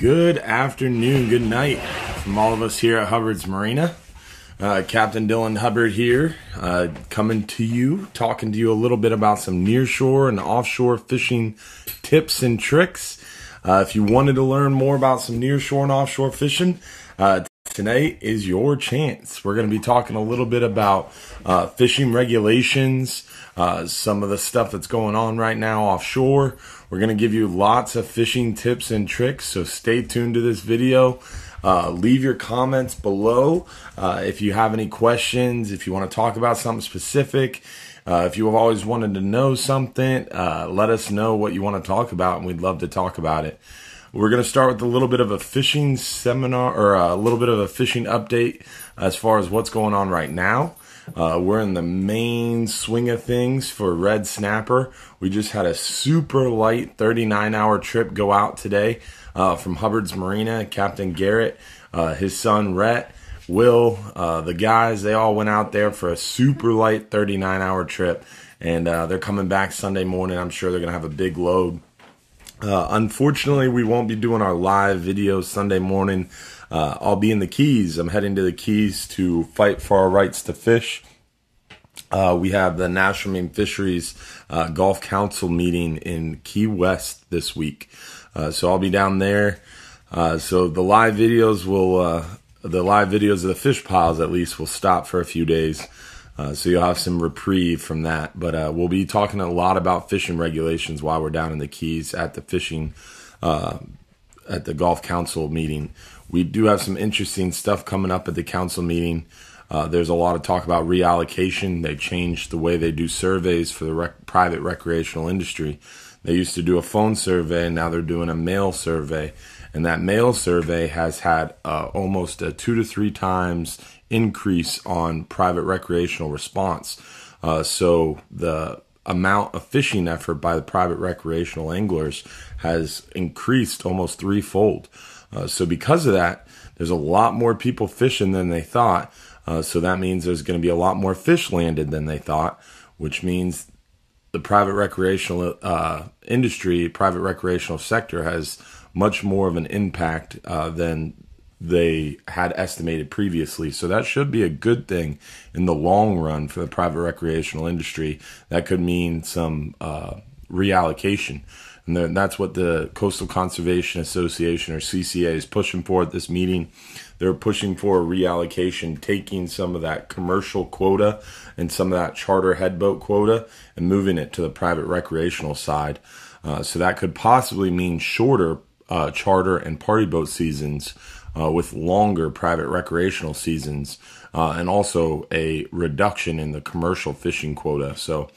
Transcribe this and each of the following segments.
Good afternoon, good night from all of us here at Hubbard's Marina. Captain Dylan Hubbard here, coming to you, talking to you a little bit about some nearshore and offshore fishing tips and tricks. If you wanted to learn more about some nearshore and offshore fishing, tonight is your chance. We're going to be talking a little bit about fishing regulations, some of the stuff that's going on right now offshore. We're going to give you lots of fishing tips and tricks, so stay tuned to this video. Leave your comments below if you have any questions, if you want to talk about something specific. If you have always wanted to know something, let us know what you want to talk about, and we'd love to talk about it. We're going to start with a little bit of a fishing seminar, or a little bit of a fishing update as far as what's going on right now. We're in the main swing of things for red snapper. We just had a super light 39-hour trip go out today from Hubbard's Marina. Captain Garrett, his son Rhett, Will, the guys, they all went out there for a super light 39-hour trip, and they're coming back Sunday morning. I'm sure they're going to have a big load. Unfortunately, we won't be doing our live videos Sunday morning. I'll be in the Keys. I'm heading to the Keys to fight for our rights to fish. We have the National Marine Fisheries Gulf Council meeting in Key West this week. So I'll be down there. So the live videos of the fish piles at least will stop for a few days. So you'll have some reprieve from that. But we'll be talking a lot about fishing regulations while we're down in the Keys at the fishing, at the Gulf Council meeting. We do have some interesting stuff coming up at the council meeting. There's a lot of talk about reallocation. They changed the way they do surveys for the private recreational industry. They used to do a phone survey, and now they're doing a mail survey. And that mail survey has had almost a 2 to 3 times increase on private recreational response. So the amount of fishing effort by the private recreational anglers has increased almost threefold. So because of that, there's a lot more people fishing than they thought. So that means there's going to be a lot more fish landed than they thought, which means the private recreational industry, private recreational sector has much more of an impact than they had estimated previously. So that should be a good thing in the long run for the private recreational industry. That could mean some reallocation. And that's what the Coastal Conservation Association, or CCA, is pushing for at this meeting. They're pushing for a reallocation, taking some of that commercial quota and some of that charter headboat quota and moving it to the private recreational side. So that could possibly mean shorter charter and party boat seasons with longer private recreational seasons, and also a reduction in the commercial fishing quota. So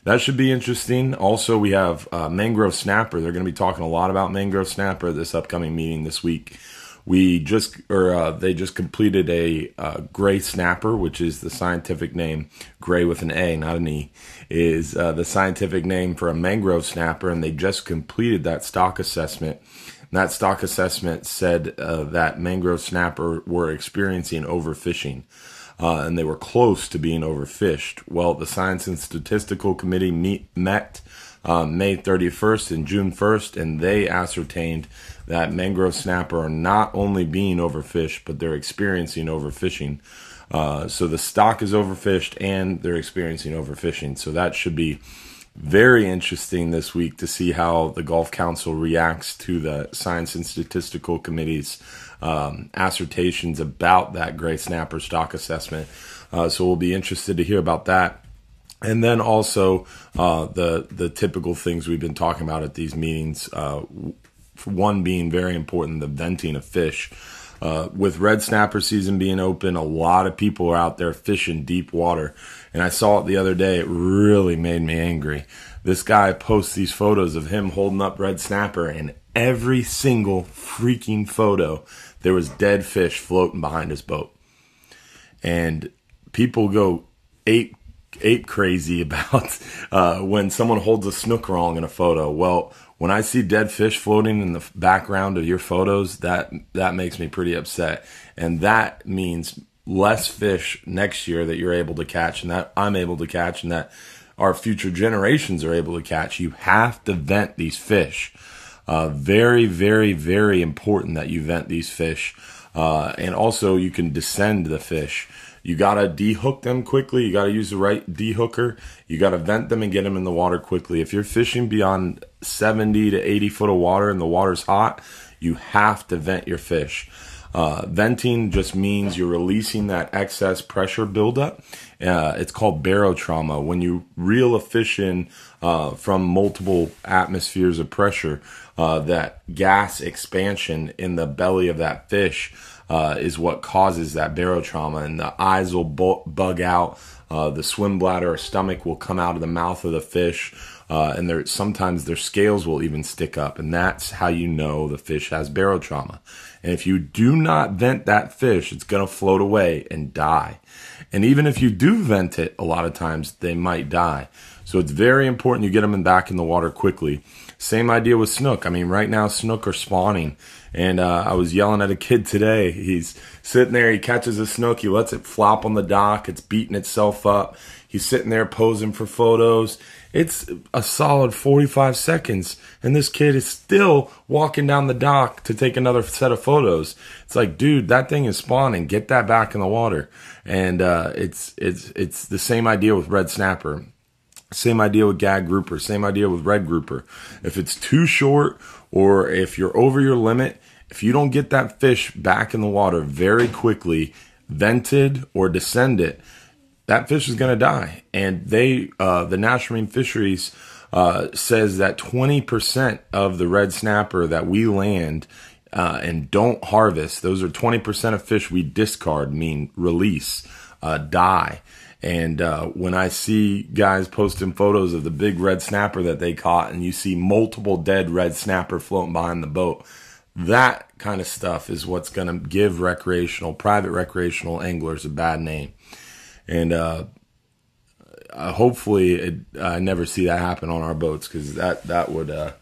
that should be interesting. Also, we have mangrove snapper. They're going to be talking a lot about mangrove snapper this upcoming meeting this week. They just completed a gray snapper, which is the scientific name. Gray with an A, not an E, is the scientific name for a mangrove snapper, and they just completed that stock assessment. And that stock assessment said that mangrove snapper were experiencing overfishing, and they were close to being overfished. Well, the Science and Statistical Committee met May 31st and June 1st, and they ascertained that mangrove snapper are not only being overfished, but they're experiencing overfishing. So the stock is overfished, and they're experiencing overfishing. So that should be very interesting this week to see how the Gulf Council reacts to the Science and Statistical Committee's assertions about that gray snapper stock assessment. So we'll be interested to hear about that. And then also the typical things we've been talking about at these meetings. For one being very important, the venting of fish. With red snapper season being open, a lot of people are out there fishing deep water. And I saw it the other day. It really made me angry. This guy posts these photos of him holding up red snapper, and every single freaking photo, there was dead fish floating behind his boat. And people go ape crazy about when someone holds a snook wrong in a photo. Well, when I see dead fish floating in the background of your photos, that makes me pretty upset. And that means less fish next year that you're able to catch, and that I'm able to catch, and that our future generations are able to catch. You have to vent these fish. Very, very, very important that you vent these fish. And also you can descend the fish. You got to dehook them quickly. You got to use the right dehooker. You got to vent them and get them in the water quickly. If you're fishing beyond 70 to 80 foot of water and the water's hot, you have to vent your fish. Venting just means you're releasing that excess pressure buildup. It's called barotrauma. When you reel a fish in from multiple atmospheres of pressure, that gas expansion in the belly of that fish is what causes that barotrauma, and the eyes will bug out. The swim bladder or stomach will come out of the mouth of the fish, and sometimes their scales will even stick up, and that's how you know the fish has barotrauma. And if you do not vent that fish, it's going to float away and die. And even if you do vent it, a lot of times they might die. So it's very important you get them back in the water quickly. Same idea with snook. I mean, right now snook are spawning. And I was yelling at a kid today. He's sitting there, he catches a snook, he lets it flop on the dock, it's beating itself up. He's sitting there posing for photos. It's a solid 45 seconds, and this kid is still walking down the dock to take another set of photos. It's like, dude, that thing is spawning. Get that back in the water. And it's the same idea with red snapper. Same idea with gag grouper. Same idea with red grouper. If it's too short or if you're over your limit, if you don't get that fish back in the water very quickly, vented or descended, that fish is going to die. And the National Marine Fisheries says that 20% of the red snapper that we land and don't harvest, those are 20% of fish we discard, mean release, die. And when I see guys posting photos of the big red snapper that they caught, and you see multiple dead red snapper floating behind the boat, that kind of stuff is what's going to give private recreational anglers a bad name. And hopefully I never see that happen on our boats, because that would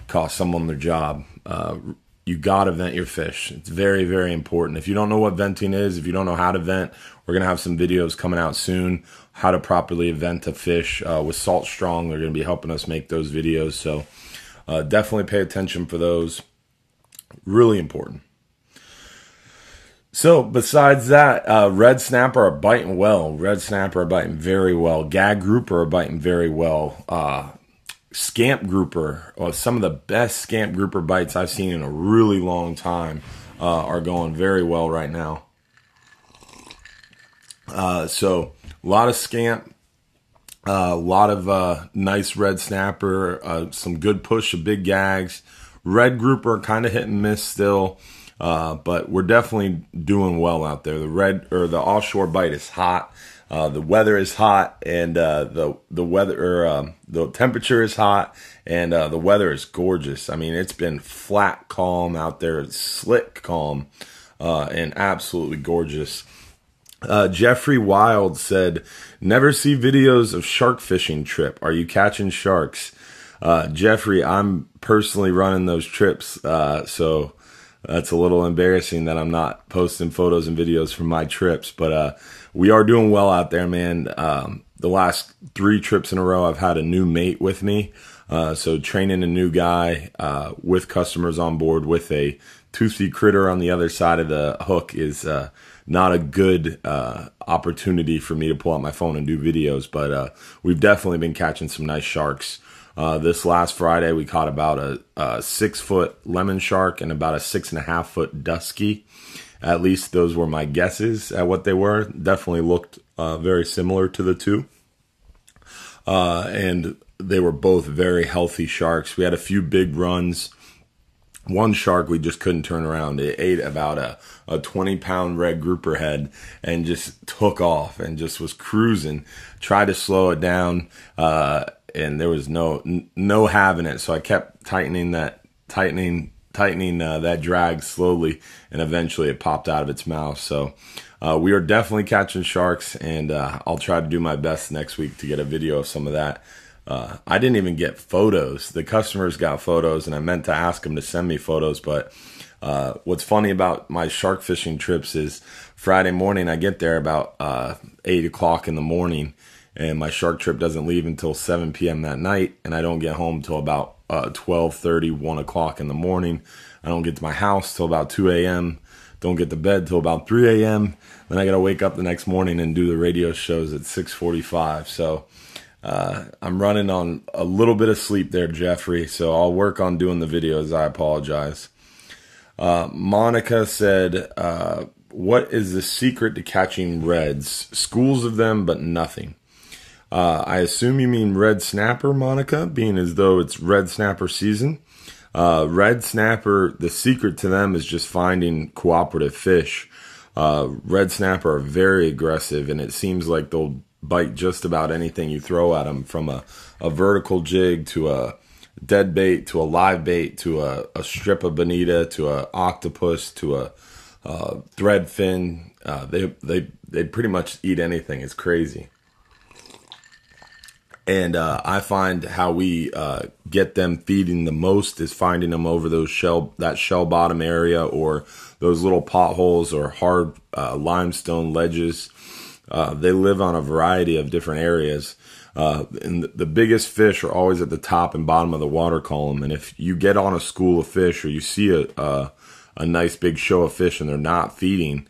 cost someone their job. You got to vent your fish. It's very, very important. If you don't know what venting is, if you don't know how to vent, we're going to have some videos coming out soon, how to properly vent a fish with Salt Strong. They're going to be helping us make those videos. So definitely pay attention for those. Really important. So besides that, red snapper are biting well. Red snapper are biting very well. Gag grouper are biting very well. Scamp grouper, some of the best scamp grouper bites I've seen in a really long time, are going very well right now. So a lot of scamp, a lot of nice red snapper, some good push of big gags. Red grouper kind of hit and miss still, but we're definitely doing well out there. The offshore bite is hot. The weather is hot, and the temperature is hot, and the weather is gorgeous. I mean, it's been flat calm out there. It's slick calm, and absolutely gorgeous. Jeffrey Wild said, "Never see videos of shark fishing trip. Are you catching sharks?" Jeffrey, I'm personally running those trips, so that's a little embarrassing that I'm not posting photos and videos from my trips, but we are doing well out there, man. The last 3 trips in a row, I've had a new mate with me, so training a new guy with customers on board with a toothy critter on the other side of the hook is not a good opportunity for me to pull out my phone and do videos, but we've definitely been catching some nice sharks. This last Friday, we caught about a 6-foot lemon shark and about a 6.5-foot dusky. At least those were my guesses at what they were. Definitely looked very similar to the two. And they were both very healthy sharks. We had a few big runs. One shark we just couldn't turn around. It ate about a 20-pound red grouper head and just took off and just was cruising. Tried to slow it down, and there was no having it. So I kept tightening that drag slowly, and eventually it popped out of its mouth. So we are definitely catching sharks, and I'll try to do my best next week to get a video of some of that. I didn't even get photos. The customers got photos, and I meant to ask them to send me photos. But what's funny about my shark fishing trips is Friday morning I get there about 8 o'clock in the morning, and my shark trip doesn't leave until 7 p.m. that night, and I don't get home till about 12:30, 1 o'clock in the morning. I don't get to my house till about 2 a.m. Don't get to bed till about 3 a.m. Then I got to wake up the next morning and do the radio shows at 6:45. So I'm running on a little bit of sleep there, Jeffrey. So I'll work on doing the videos. I apologize. Monica said, what is the secret to catching reds? Schools of them, but nothing. I assume you mean red snapper, Monica, being as though it's red snapper season. Red snapper, the secret to them is just finding cooperative fish. Red snapper are very aggressive, and it seems like they'll bite just about anything you throw at them, from a vertical jig to a dead bait to a live bait to a strip of bonita to a octopus to a thread fin. They pretty much eat anything. It's crazy. And I find how we get them feeding the most is finding them over those shell bottom area, or those little potholes or hard limestone ledges. They live on a variety of different areas. And the biggest fish are always at the top and bottom of the water column. And if you get on a school of fish, or you see a nice big show of fish and they're not feeding,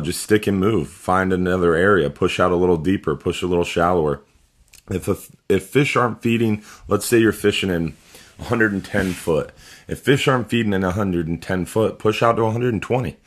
just stick and move. Find another area. Push out a little deeper. Push a little shallower. If fish aren't feeding, let's say you're fishing in 110 foot. If fish aren't feeding in 110 foot, push out to 120.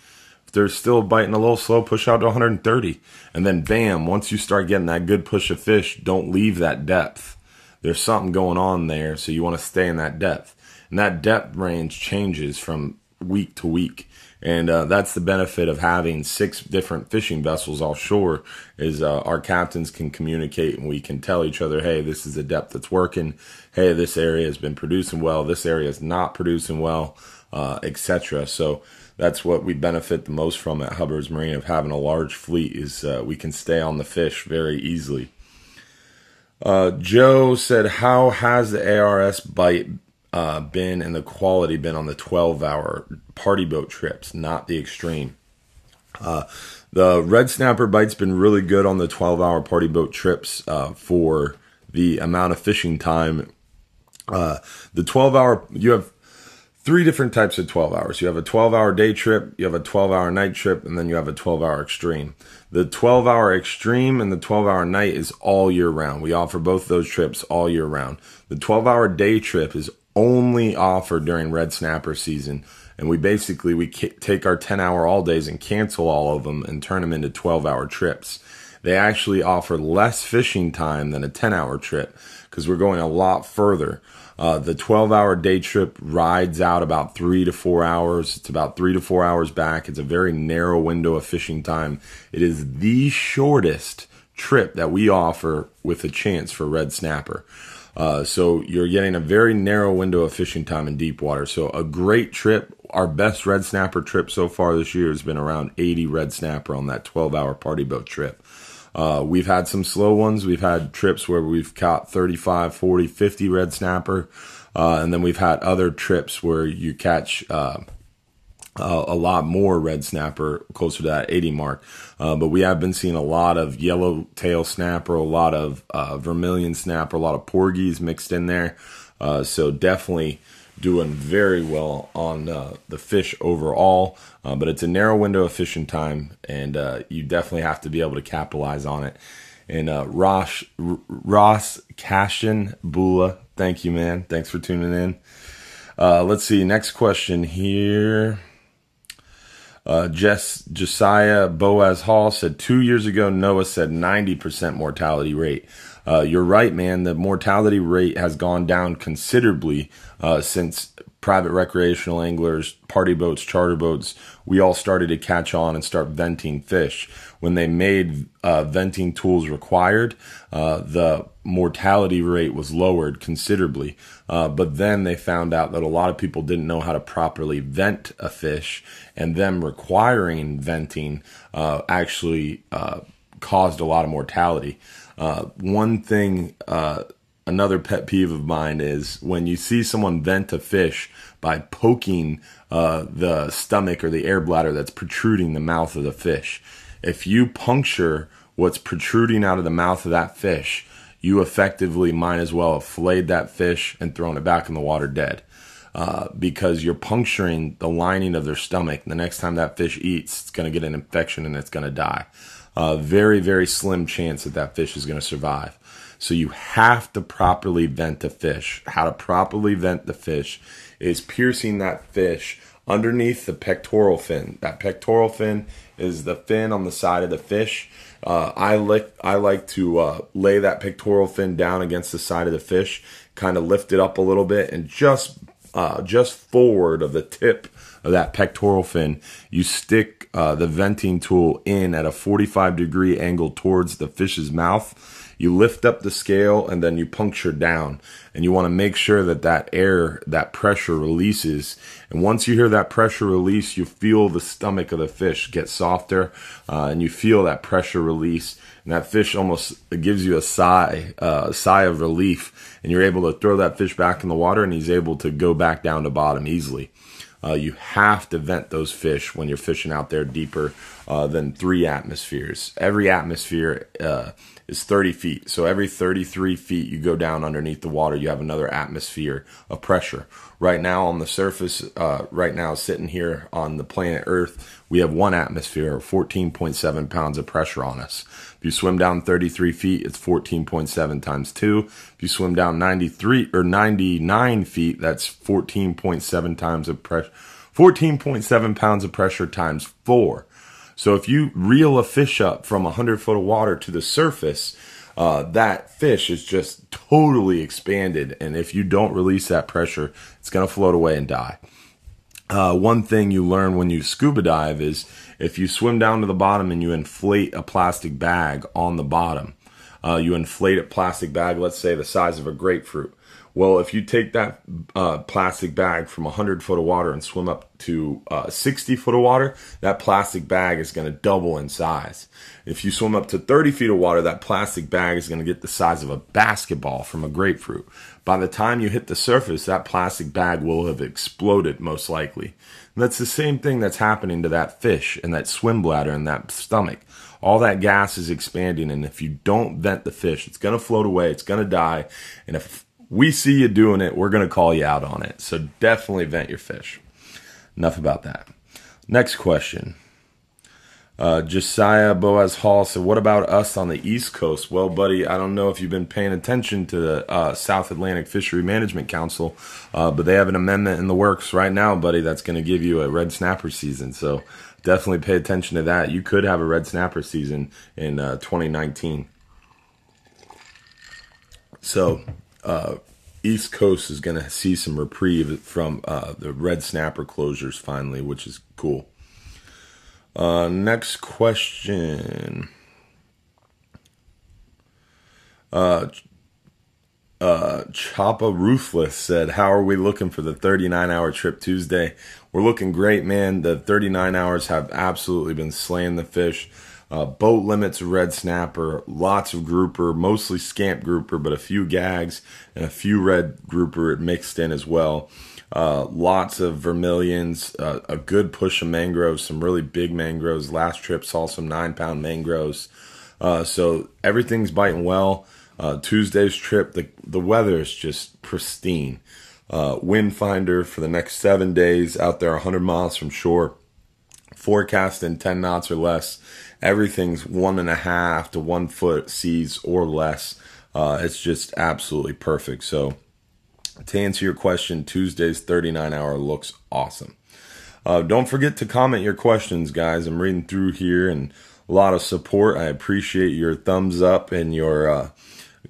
If they're still biting a little slow, push out to 130. And then bam, once you start getting that good push of fish, don't leave that depth. There's something going on there, so you want to stay in that depth. And that depth range changes from week to week. And that's the benefit of having 6 different fishing vessels offshore, is our captains can communicate, and we can tell each other, hey, this is the depth that's working. Hey, this area has been producing well. This area is not producing well, etc. So that's what we benefit the most from at Hubbard's Marina, of having a large fleet, is we can stay on the fish very easily. Joe said, how has the ARS bite been and the quality been on the 12-hour party boat trips, not the extreme? The red snapper bite's been really good on the 12-hour party boat trips for the amount of fishing time. The 12-hour, you have 3 different types of 12 hours. You have a 12-hour day trip, you have a 12-hour night trip, and then you have a 12-hour extreme. The 12-hour extreme and the 12-hour night is all year round. We offer both those trips all year round. The 12-hour day trip is only offered during red snapper season, and we take our 10-hour all days and cancel all of them and turn them into 12-hour trips. They actually offer less fishing time than a 10-hour trip, because we're going a lot further. The 12-hour day trip rides out about 3 to 4 hours. It's about 3 to 4 hours back. It's a very narrow window of fishing time. It is the shortest trip that we offer with a chance for red snapper. So you're getting a very narrow window of fishing time in deep water. So a great trip. Our best red snapper trip so far this year has been around 80 red snapper on that 12-hour party boat trip. We've had some slow ones. We've had trips where we've caught 35, 40, 50 red snapper. And then we've had other trips where you catch a lot more red snapper, closer to that 80 mark. But we have been seeing a lot of yellowtail snapper, a lot of vermilion snapper, a lot of porgies mixed in there. So definitely doing very well on the fish overall. But it's a narrow window of fishing time, and you definitely have to be able to capitalize on it. And Ross Cashin Bula, thank you, man. Thanks for tuning in. Let's see, next question here. Josiah Boaz Hall said, 2 years ago, Noah said 90% mortality rate. You're right, man. The mortality rate has gone down considerably since private recreational anglers, party boats, charter boats, we all started to catch on and start venting fish. When they made venting tools required, the mortality rate was lowered considerably. But then they found out that a lot of people didn't know how to properly vent a fish, and them requiring venting actually caused a lot of mortality. One thing, another pet peeve of mine is when you see someone vent a fish by poking the stomach or the air bladder that's protruding the mouth of the fish. If you puncture what's protruding out of the mouth of that fish, you effectively might as well have filleted that fish and thrown it back in the water dead. Because you're puncturing the lining of their stomach. The next time that fish eats, it's going to get an infection and it's going to die. Very, very slim chance that that fish is going to survive. So you have to properly vent the fish. How to properly vent the fish is piercing that fish underneath the pectoral fin. That pectoral fin is the fin on the side of the fish. I like to lay that pectoral fin down against the side of the fish, kind of lift it up a little bit, and just forward of the tip of that pectoral fin, you stick the venting tool in at a 45-degree angle towards the fish's mouth. You lift up the scale and then you puncture down. And you want to make sure that that air, that pressure releases. And once you hear that pressure release, you feel the stomach of the fish get softer, and you feel that pressure release. And that fish almost gives you a sigh of relief. And you're able to throw that fish back in the water, and he's able to go back down to bottom easily. You have to vent those fish when you're fishing out there deeper than 3 atmospheres. Every atmosphere is 30 feet. So every 33 feet you go down underneath the water, you have another atmosphere of pressure. Right now on the surface, right now sitting here on the planet Earth, we have 1 atmosphere, 14.7 pounds of pressure on us. If you swim down 33 feet, it's 14.7 times 2. If you swim down 93 or 99 feet, that's 14.7 times of pressure. 14.7 pounds of pressure times 4. So if you reel a fish up from 100 foot of water to the surface, that fish is just totally expanded. And if you don't release that pressure, it's going to float away and die. One thing you learn when you scuba dive is if you swim down to the bottom and you inflate a plastic bag on the bottom, you inflate a plastic bag, let's say the size of a grapefruit. Well, if you take that plastic bag from 100 foot of water and swim up to 60 foot of water, that plastic bag is going to double in size. If you swim up to 30 feet of water, that plastic bag is going to get the size of a basketball from a grapefruit. By the time you hit the surface, that plastic bag will have exploded most likely. And that's the same thing that's happening to that fish and that swim bladder and that stomach. All that gas is expanding, and if you don't vent the fish, it's going to float away, it's going to die, and if we see you doing it, we're going to call you out on it. So definitely vent your fish. Enough about that. Next question. Josiah Boaz Hall said, what about us on the East Coast? Well, buddy, I don't know if you've been paying attention to the South Atlantic Fishery Management Council, but they have an amendment in the works right now, buddy, that's going to give you a red snapper season. So definitely pay attention to that. You could have a red snapper season in 2019. So East Coast is going to see some reprieve from the red snapper closures finally, which is cool. Next question. Choppa Ruthless said, how are we looking for the 39-hour trip Tuesday? We're looking great, man. The 39 hours have absolutely been slaying the fish. Boat limits of red snapper, lots of grouper, mostly scamp grouper, but a few gags and a few red grouper mixed in as well. Lots of vermilions, a good push of mangroves, some really big mangroves. Last trip saw some 9-pound mangroves. So everything's biting well. Tuesday's trip, the weather is just pristine. Wind finder for the next 7 days out there 100 miles from shore. Forecasting 10 knots or less. Everything's 1.5 to 1 foot seas or less. It's just absolutely perfect. So to answer your question, Tuesday's 39-hour looks awesome. Don't forget to comment your questions, guys. I'm reading through here and a lot of support. I appreciate your thumbs up and your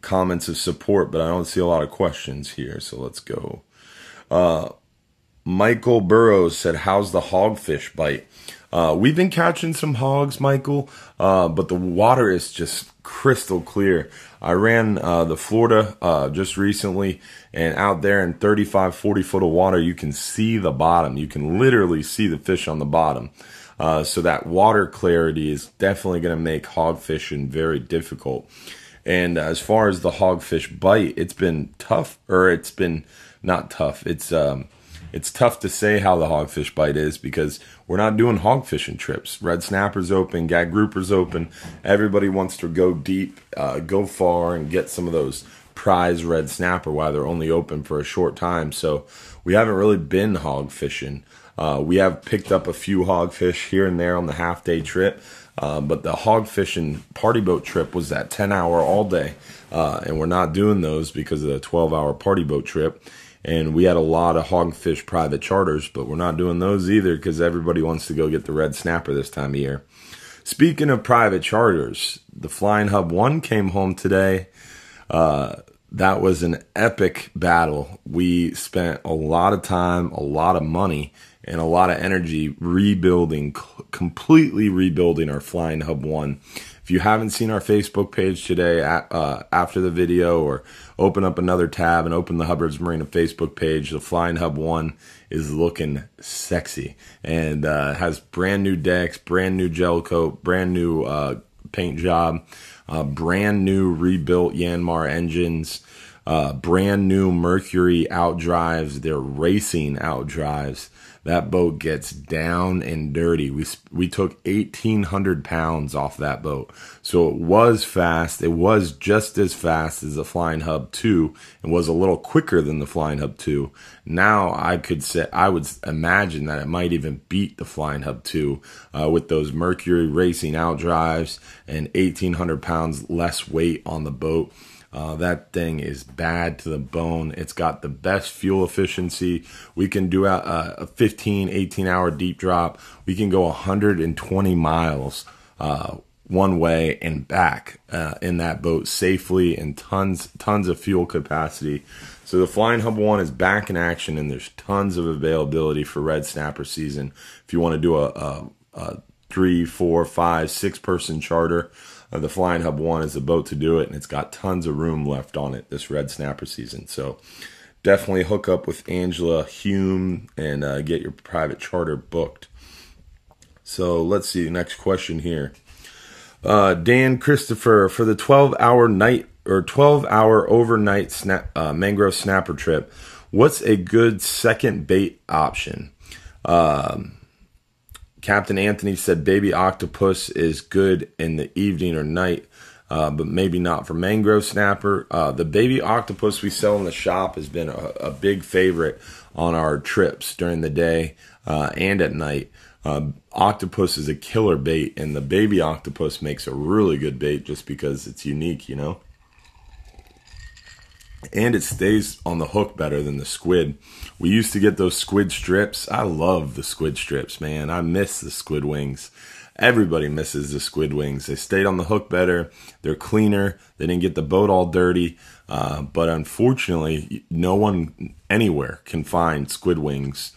comments of support, but I don't see a lot of questions here. So let's go. Michael Burrows said, how's the hogfish bite? We've been catching some hogs, Michael, but the water is just crystal clear. I ran the Florida just recently, and out there in 35, 40 foot of water, you can see the bottom. You can literally see the fish on the bottom. So that water clarity is definitely going to make hog fishing very difficult. And as far as the hogfish bite, it's been tough, or it's been not tough. It's it's tough to say how the hogfish bite is because we're not doing hog fishing trips. Red snapper's open, gag grouper's open. Everybody wants to go deep, go far, and get some of those prize red snapper while they're only open for a short time. So we haven't really been hog fishing. We have picked up a few hogfish here and there on the half-day trip, but the hog fishing party boat trip was that 10-hour all day, and we're not doing those because of the 12-hour party boat trip. And we had a lot of hogfish private charters, but we're not doing those either because everybody wants to go get the red snapper this time of year. Speaking of private charters, the Flying Hub 1 came home today. That was an epic battle. We spent a lot of time, a lot of money, and a lot of energy completely rebuilding our Flying Hub 1. If you haven't seen our Facebook page today after the video, or open up another tab and open the Hubbard's Marina Facebook page, the Flying Hub 1 is looking sexy and has brand new decks, brand new gel coat, brand new paint job, brand new rebuilt Yanmar engines, brand new Mercury outdrives. They're racing outdrives. That boat gets down and dirty. We took 1,800 pounds off that boat. So it was fast. It was just as fast as the Flying Hub 2 and was a little quicker than the Flying Hub 2. Now I would imagine that it might even beat the Flying Hub 2 with those Mercury racing outdrives and 1,800 pounds less weight on the boat. That thing is bad to the bone. It's got the best fuel efficiency. We can do a 15, 18-hour deep drop. We can go 120 miles one way and back in that boat safely, and tons of fuel capacity. So the Flying Hub 1 is back in action, and there's tons of availability for red snapper season. If you want to do a 3, 4, 5, 6-person charter, the Flying Hub 1 is the boat to do it, and it's got tons of room left on it this red snapper season. So definitely hook up with Angela Hume and get your private charter booked. So let's see, next question here. Dan Christopher, for the 12-hour overnight mangrove snapper trip, what's a good second bait option? Captain Anthony said baby octopus is good in the evening or night, but maybe not for mangrove snapper. The baby octopus we sell in the shop has been a big favorite on our trips during the day and at night. Octopus is a killer bait, and the baby octopus makes a really good bait just because it's unique, you know? And it stays on the hook better than the squid. We used to get those squid strips. I love the squid strips, man. I miss the squid wings. Everybody misses the squid wings. They stayed on the hook better. They're cleaner. They didn't get the boat all dirty. But unfortunately, no one anywhere can find squid wings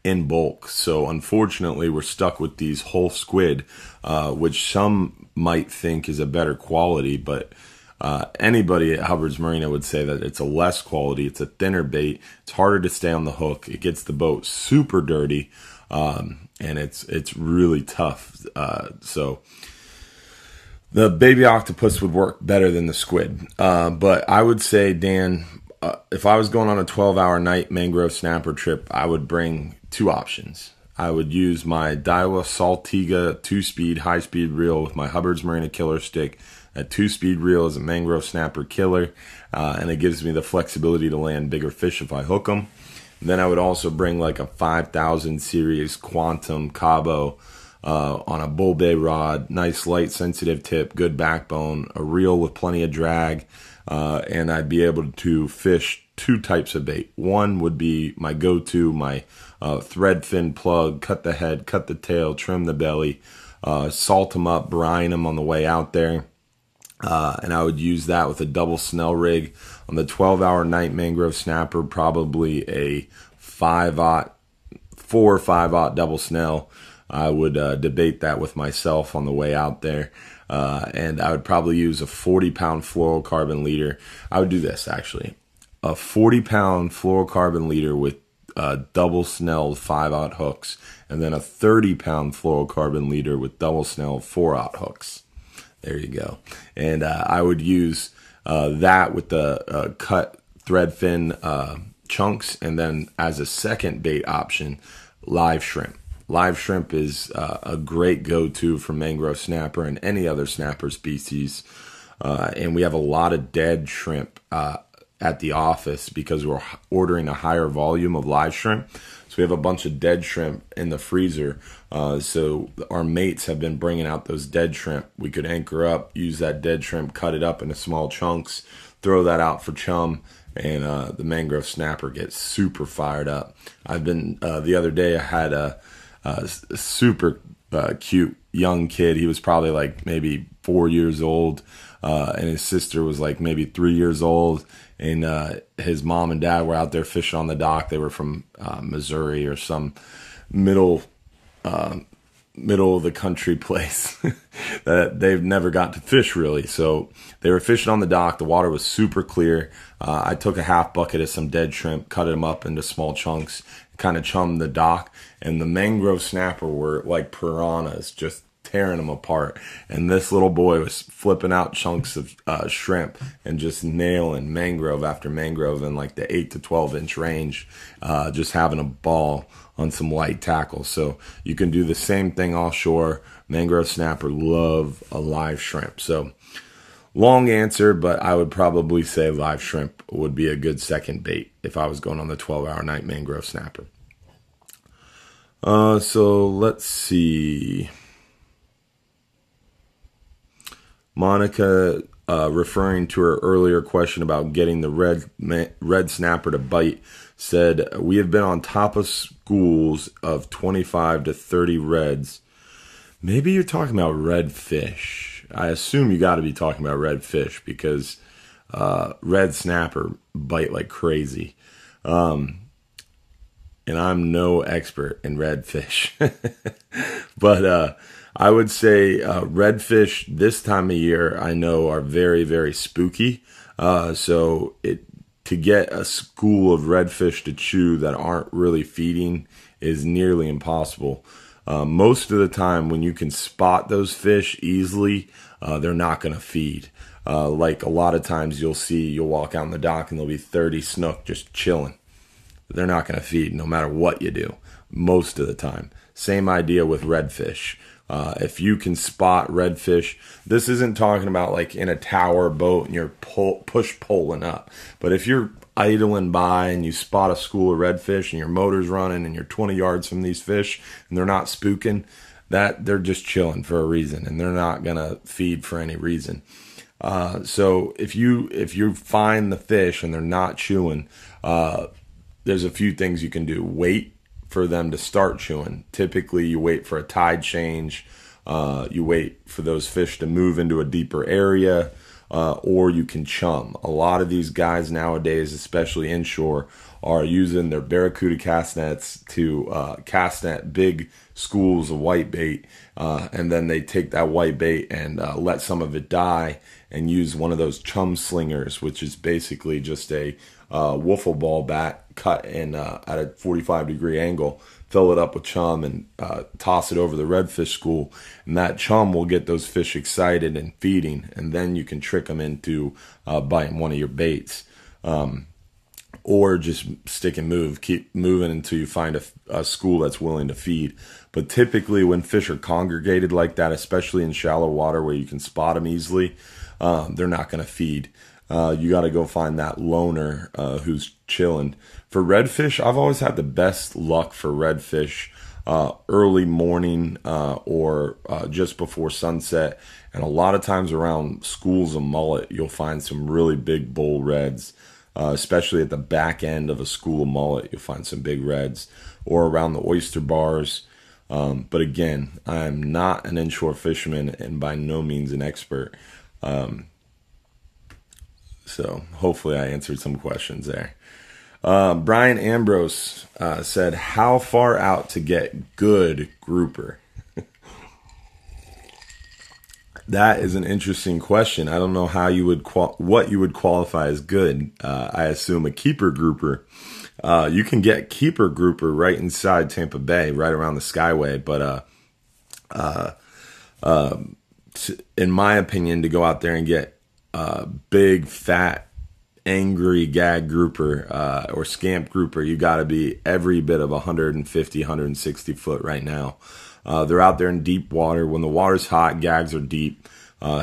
in bulk. So unfortunately, we're stuck with these whole squid, which some might think is a better quality, but anybody at Hubbard's Marina would say that it's a less quality. It's a thinner bait. It's harder to stay on the hook. It gets the boat super dirty, and it's really tough. So the baby octopus would work better than the squid. But I would say, Dan, if I was going on a 12-hour night mangrove snapper trip, I would bring 2 options. I would use my Daiwa Saltiga 2-speed high-speed reel with my Hubbard's Marina killer stick. A 2-speed reel is a mangrove snapper killer, and it gives me the flexibility to land bigger fish if I hook them. And then I would also bring like a 5000 series Quantum Cabo on a bull bay rod, nice light sensitive tip, good backbone, a reel with plenty of drag, and I'd be able to fish 2 types of bait. One would be my go-to, my thread fin plug, cut the head, cut the tail, trim the belly, salt them up, brine them on the way out there. And I would use that with a double snell rig on the 12-hour night mangrove snapper, probably a 4 or 5/0 double snell. I would debate that with myself on the way out there. And I would probably use a 40-pound fluorocarbon leader. I would do this, actually. A 40-pound fluorocarbon leader with double snelled 5/0 hooks, and then a 30-pound fluorocarbon leader with double snelled 4/0 hooks. There you go. And I would use that with the cut thread fin chunks, and then as a second bait option, live shrimp. Live shrimp is a great go-to for mangrove snapper and any other snapper species. And we have a lot of dead shrimp at the office because we're ordering a higher volume of live shrimp. So we have a bunch of dead shrimp in the freezer. So our mates have been bringing out those dead shrimp. We could anchor up, use that dead shrimp, cut it up into small chunks, throw that out for chum, and the mangrove snapper gets super fired up. I've been, the other day I had a super cute young kid. He was probably like maybe 4 years old, and his sister was like maybe 3 years old, and his mom and dad were out there fishing on the dock. They were from Missouri or some middle of the country place that they've never got to fish really. So they were fishing on the dock. The water was super clear. I took a half bucket of some dead shrimp, cut them up into small chunks, kind of chummed the dock, and the mangrove snapper were like piranhas, just tearing them apart. And this little boy was flipping out chunks of shrimp and just nailing mangrove after mangrove in like the 8 to 12 inch range, just having a ball on some light tackle. So you can do the same thing offshore. Mangrove snapper love a live shrimp. So long answer, but I would probably say live shrimp would be a good second bait if I was going on the 12-hour night mangrove snapper. So let's see. Monica, referring to her earlier question about getting the red snapper to bite, said, we have been on top of schools of 25 to 30 reds. Maybe you're talking about redfish. I assume you got to be talking about redfish because red snapper bite like crazy. And I'm no expert in redfish. But I would say redfish this time of year I know are very, very spooky. So to get a school of redfish to chew that aren't really feeding is nearly impossible. Most of the time when you can spot those fish easily, they're not going to feed. Like a lot of times you'll walk out on the dock and there'll be 30 snook just chilling. They're not going to feed no matter what you do most of the time. Same idea with redfish. If you can spot redfish, this isn't talking about like in a tower boat and you're push-pulling up. But if you're idling by and you spot a school of redfish and your motor's running and you're 20 yards from these fish and they're not spooking, that they're just chilling for a reason and they're not going to feed for any reason. So if you find the fish and they're not chewing, there's a few things you can do. Wait for them to start chewing. Typically you wait for a tide change, you wait for those fish to move into a deeper area, or you can chum. A lot of these guys nowadays, especially inshore, are using their barracuda cast nets to cast net big schools of whitebait, and then they take that whitebait and let some of it die and use one of those chum slingers, which is basically just a wiffle ball bat cut in at a 45-degree angle, fill it up with chum and toss it over the redfish school, and that chum will get those fish excited and feeding, and then you can trick them into biting one of your baits, or just stick and move, keep moving until you find a school that's willing to feed. But typically when fish are congregated like that, especially in shallow water where you can spot them easily, they're not going to feed. You got to go find that loner who's chilling. For redfish, I've always had the best luck for redfish early morning or just before sunset. And a lot of times around schools of mullet, you'll find some really big bull reds, especially at the back end of a school of mullet. You'll find some big reds, or around the oyster bars. But again, I'm not an inshore fisherman and by no means an expert. So hopefully I answered some questions there. Brian Ambrose said, how far out to get good grouper? That is an interesting question. I don't know how you would what you would qualify as good. I assume a keeper grouper. You can get keeper grouper right inside Tampa Bay, right around the Skyway. But in my opinion, to go out there and get big, fat angry gag grouper or scamp grouper, you got to be every bit of 150, 160 foot right now. They're out there in deep water. When the water's hot, gags are deep.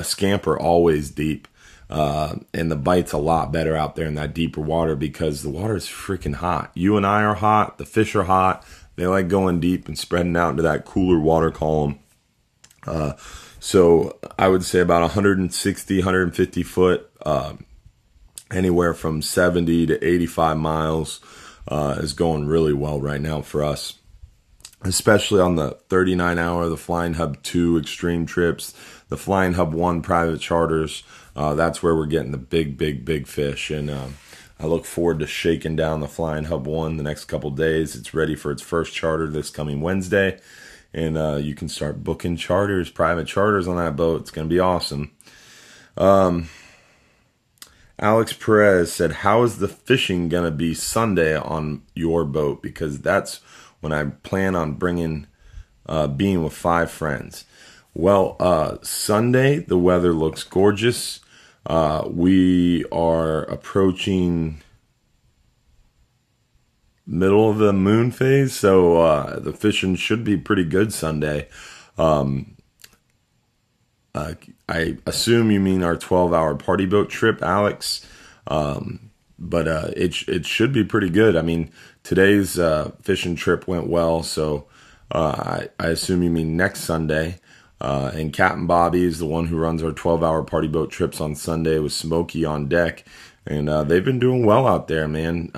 Scamp are always deep. And the bite's a lot better out there in that deeper water because the water is freaking hot. You and I are hot. The fish are hot. They like going deep and spreading out into that cooler water column. So I would say about 160, 150 foot, anywhere from 70 to 85 miles is going really well right now for us, especially on the 39-hour, the Flying Hub 2 extreme trips, the Flying Hub 1 private charters. That's where we're getting the big fish. And I look forward to shaking down the Flying Hub 1 the next couple days. It's ready for its first charter this coming Wednesday. And you can start booking charters, private charters on that boat. It's going to be awesome. Alex Perez said, how is the fishing going to be Sunday on your boat? Because that's when I plan on being with 5 friends. Well, Sunday, the weather looks gorgeous. We are approaching middle of the moon phase, so the fishing should be pretty good Sunday. I assume you mean our 12-hour party boat trip, Alex, but it should be pretty good. I mean, today's fishing trip went well, so I assume you mean next Sunday. And Captain Bobby is the one who runs our 12-hour party boat trips on Sunday with Smokey on deck, and they've been doing well out there, man.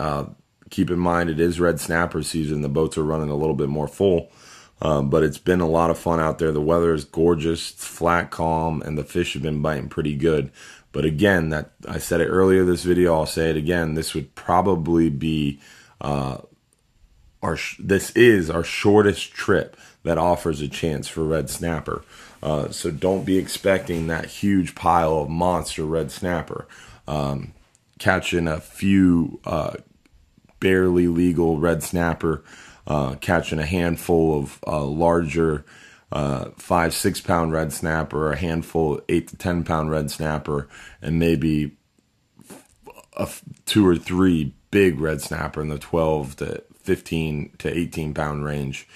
Keep in mind, it is red snapper season. The boats are running a little bit more full, but it's been a lot of fun out there. The weather is gorgeous, it's flat, calm, and the fish have been biting pretty good. But again, that I said it earlier this video, I'll say it again. This would probably be this is our shortest trip that offers a chance for red snapper. So don't be expecting that huge pile of monster red snapper. Catching a few barely legal red snapper, catching a handful of larger 5-6 pound red snapper, a handful of 8 to 10 pound red snapper, and maybe 2 or 3 big red snapper in the 12 to 15 to 18 pound range.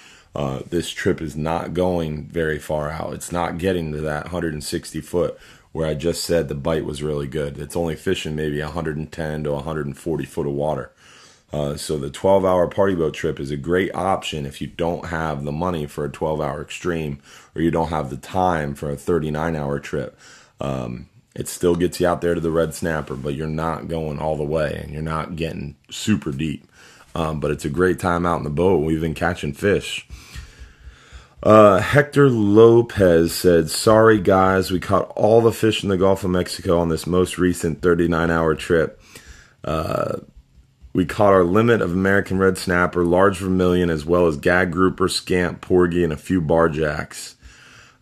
This trip is not going very far out. It's not getting to that 160 foot where I just said the bite was really good. It's only fishing maybe 110 to 140 foot of water. So the 12-hour party boat trip is a great option if you don't have the money for a 12-hour extreme or you don't have the time for a 39-hour trip. It still gets you out there to the red snapper, but you're not going all the way and you're not getting super deep. But it's a great time out in the boat. We've been catching fish. Hector Lopez said, sorry guys, we caught all the fish in the Gulf of Mexico on this most recent 39-hour trip. We caught our limit of American red snapper, large vermilion, as well as gag grouper, scamp, porgy, and a few barjacks.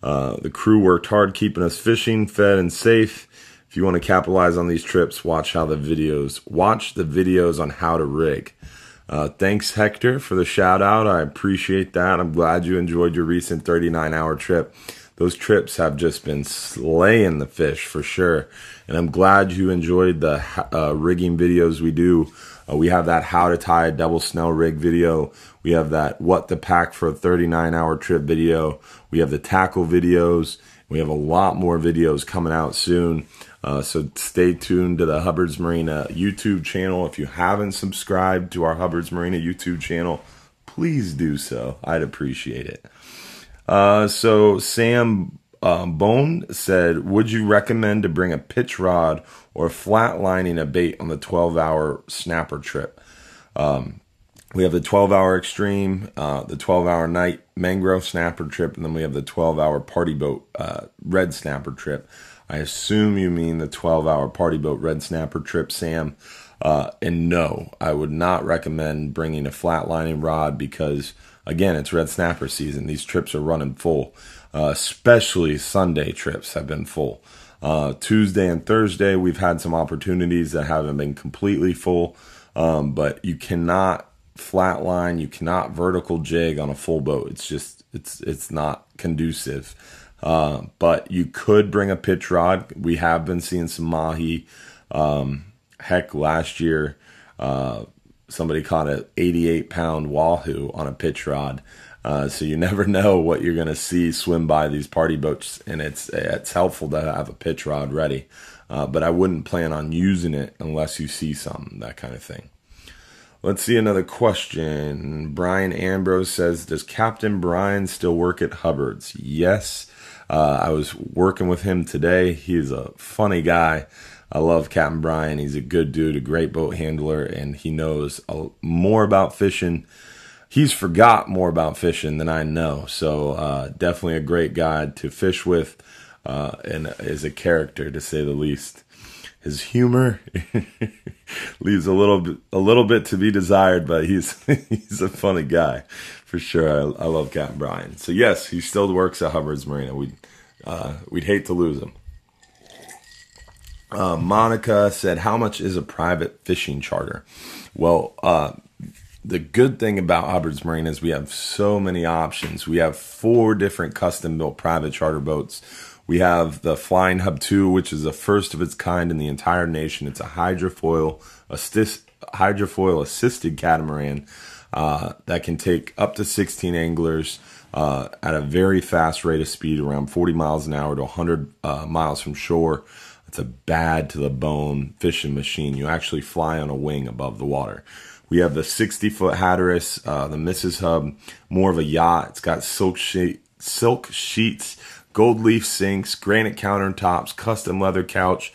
The crew worked hard keeping us fishing, fed, and safe. If you want to capitalize on these trips, watch the videos on how to rig. Thanks, Hector, for the shout out. I appreciate that. I'm glad you enjoyed your recent 39-hour trip. Those trips have just been slaying the fish for sure. And I'm glad you enjoyed the rigging videos we do. We have that how to tie a double snell rig video. We have that what to pack for a 39-hour trip video. We have the tackle videos. We have a lot more videos coming out soon. So stay tuned to the Hubbard's Marina YouTube channel. If you haven't subscribed to our Hubbard's Marina YouTube channel, please do so. I'd appreciate it. So Sam Bone said, would you recommend to bring a pitch rod or flatlining a bait on the 12-hour snapper trip? We have the 12-hour extreme, the 12-hour night mangrove snapper trip, and then we have the 12-hour party boat red snapper trip. I assume you mean the 12-hour party boat red snapper trip, Sam. And no, I would not recommend bringing a flatlining rod because, again, it's red snapper season. These trips are running full. Especially Sunday trips have been full. Tuesday and Thursday, we've had some opportunities that haven't been completely full. But you cannot flatline, you cannot vertical jig on a full boat. It's just, it's not conducive. But you could bring a pitch rod. We have been seeing some mahi. Heck, last year, somebody caught an 88-pound wahoo on a pitch rod. So you never know what you're going to see swim by these party boats, and it's helpful to have a pitch rod ready. But I wouldn't plan on using it unless you see something, that kind of thing. Let's see another question. Brian Ambrose says, does Captain Brian still work at Hubbard's? Yes. I was working with him today. He's a funny guy. I love Captain Brian. He's a good dude, a great boat handler, and he knows more about fishing. He's forgot more about fishing than I know. So definitely a great guy to fish with, and is a character, to say the least. His humor leaves a little bit to be desired, but he's a funny guy for sure. I love Captain Brian. So yes, he still works at Hubbard's Marina. We'd hate to lose him. Monica said, how much is a private fishing charter? Well, the good thing about Hubbard's Marina is we have so many options. We have 4 different custom-built private charter boats. We have the Flying Hub 2, which is the first of its kind in the entire nation. It's a hydrofoil assisted catamaran that can take up to 16 anglers at a very fast rate of speed, around 40 miles an hour to 100 miles from shore. It's a bad to the bone fishing machine. You actually fly on a wing above the water. We have the 60-foot Hatteras, the Mrs. Hub, more of a yacht. It's got silk sheets, gold leaf sinks, granite countertops, custom leather couch,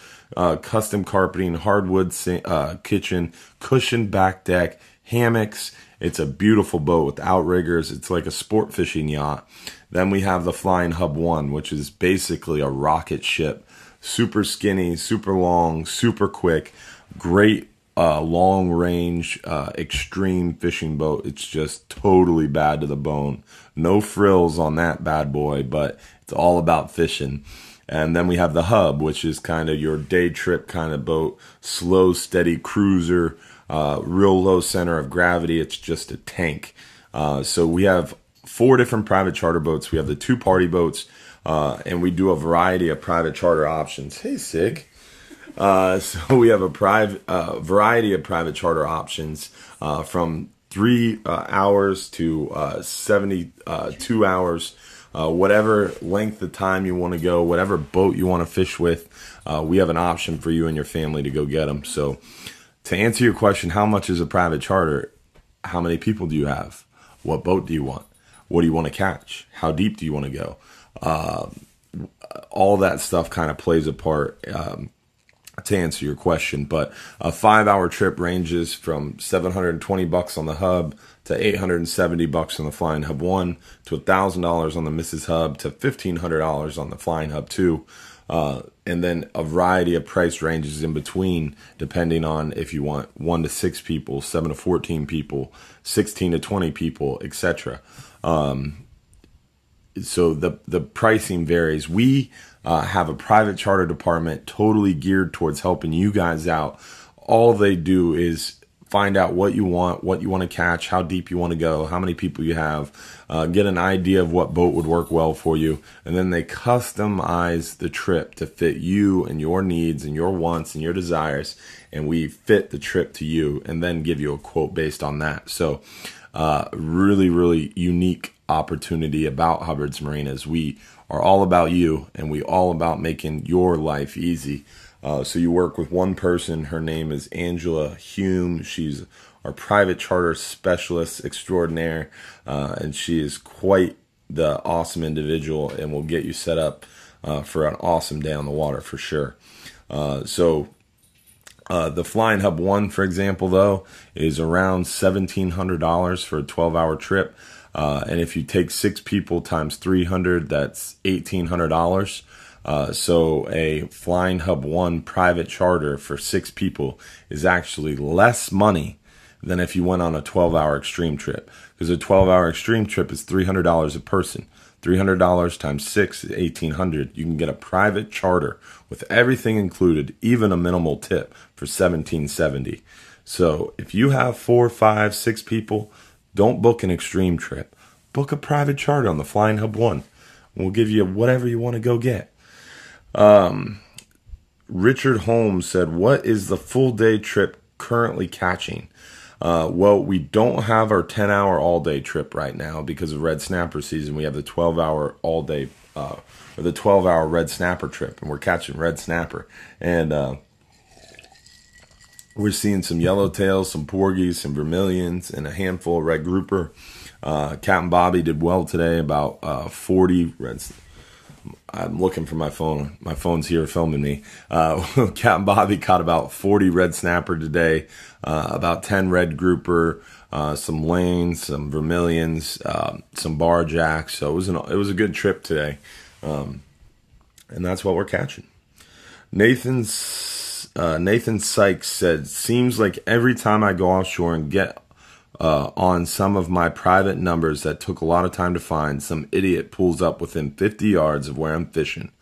custom carpeting, hardwood kitchen, cushioned back deck, hammocks. It's a beautiful boat with outriggers. It's like a sport fishing yacht. Then we have the Flying Hub 1, which is basically a rocket ship. Super skinny, super long, super quick, great long range, extreme fishing boat. It's just totally bad to the bone. No frills on that bad boy, but it's all about fishing. And then we have the Hub, which is kind of your day trip kind of boat, slow, steady cruiser, real low center of gravity. It's just a tank. So we have 4 different private charter boats. We have the 2 party boats, and we do a variety of private charter options. Hey, Sig. So we have a variety of private charter options from 3 hours to 72 hours. Whatever length of time you want to go, whatever boat you want to fish with, we have an option for you and your family to go get them. So to answer your question, how much is a private charter? How many people do you have? What boat do you want? What do you want to catch? How deep do you want to go? All that stuff kind of plays a part to answer your question. But a 5-hour trip ranges from $720 on the Hub to $870 on the Flying Hub 1 to $1,000 on the Mrs. Hub to $1,500 on the Flying Hub 2. And then a variety of price ranges in between, depending on if you want 1 to 6 people, 7 to 14 people, 16 to 20 people, etc. So the pricing varies. We have a private charter department totally geared towards helping you guys out. All they do is find out what you want to catch, how deep you want to go, how many people you have, get an idea of what boat would work well for you, and then they customize the trip to fit you and your needs and your wants and your desires, and we fit the trip to you and then give you a quote based on that. So really, really unique opportunity about Hubbard's Marinas. We are all about you, and we all about making your life easy. So you work with one person. Her name is Angela Hume. She's our private charter specialist extraordinaire, and she is quite the awesome individual, and will get you set up for an awesome day on the water for sure. So the Flying Hub 1, for example, though, is around $1,700 for a 12-hour trip. And if you take 6 people times 300, that's $1,800. So a Flying Hub 1 private charter for 6 people is actually less money than if you went on a 12-hour extreme trip. Because a 12-hour extreme trip is $300 a person. $300 times 6 is $1,800. You can get a private charter with everything included, even a minimal tip, for $1,770. So if you have 4, 5, 6 people, don't book an extreme trip. Book a private charter on the Flying Hub 1. We'll give you whatever you want to go get. Richard Holmes said, what is the full day trip currently catching? Well, we don't have our 10-hour all-day trip right now because of red snapper season. We have the 12-hour all-day, or the 12-hour red snapper trip, and we're catching red snapper. And we're seeing some yellowtails, some porgies, some vermilions, and a handful of red grouper. Captain Bobby did well today, about 40 reds. I'm looking for my phone. My phone's here filming me. Captain Bobby caught about 40 red snapper today, about 10 red grouper, some lanes, some vermilions, some barjacks. So it was a good trip today, and that's what we're catching. Nathan Sykes said, seems like every time I go offshore and get on some of my private numbers that took a lot of time to find, some idiot pulls up within 50 yards of where I'm fishing.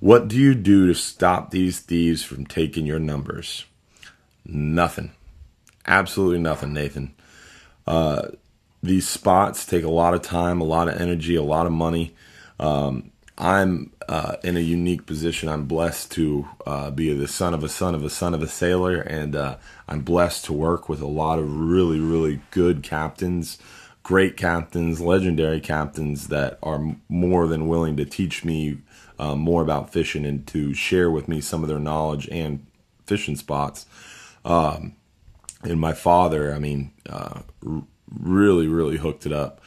What do you do to stop these thieves from taking your numbers? Nothing. Absolutely nothing, Nathan. These spots take a lot of time, a lot of energy, a lot of money. I'm in a unique position. I'm blessed to be the son of a sailor, and I'm blessed to work with a lot of really, really good captains, great captains, legendary captains that are more than willing to teach me more about fishing and to share with me some of their knowledge and fishing spots. And my father, really, really hooked it up.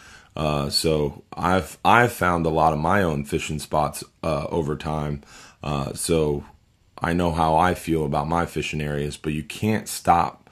So I've found a lot of my own fishing spots over time. So I know how I feel about my fishing areas, but you can't stop.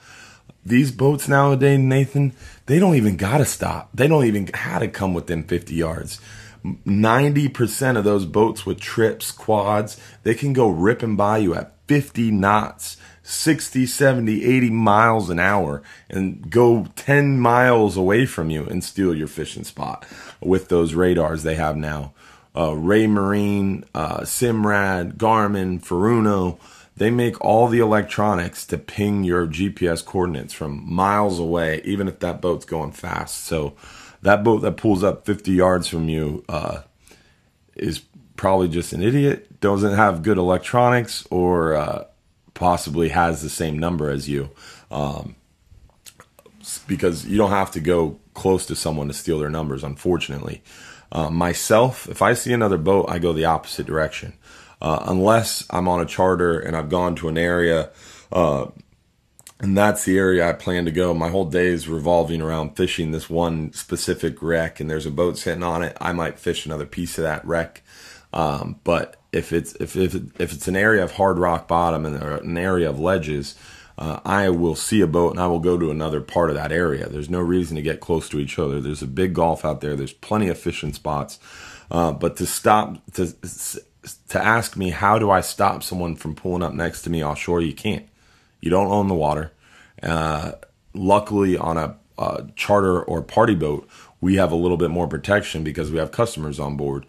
These boats nowadays, Nathan, they don't even gotta stop. They don't even have to come within 50 yards. 90% of those boats with trips, quads, they can go ripping by you at 50 knots, 60, 70, 80 miles an hour, and go 10 miles away from you and steal your fishing spot with those radars they have now. Ray Marine, Simrad, Garmin, Furuno, they make all the electronics to ping your GPS coordinates from miles away, even if that boat's going fast. So that boat that pulls up 50 yards from you is probably just an idiot, doesn't have good electronics, or possibly has the same number as you, because you don't have to go close to someone to steal their numbers, unfortunately. Myself, if I see another boat, I go the opposite direction. Unless I'm on a charter and I've gone to an area, and that's the area I plan to go. My whole day is revolving around fishing this one specific wreck, and there's a boat sitting on it. I might fish another piece of that wreck. But if it's an area of hard rock bottom and an area of ledges, I will see a boat and I will go to another part of that area. There's no reason to get close to each other. There's a big gulf out there. There's plenty of fishing spots. But to ask me, how do I stop someone from pulling up next to me offshore? You can't. You don't own the water. Luckily, on a charter or party boat, we have a little bit more protection because we have customers on board.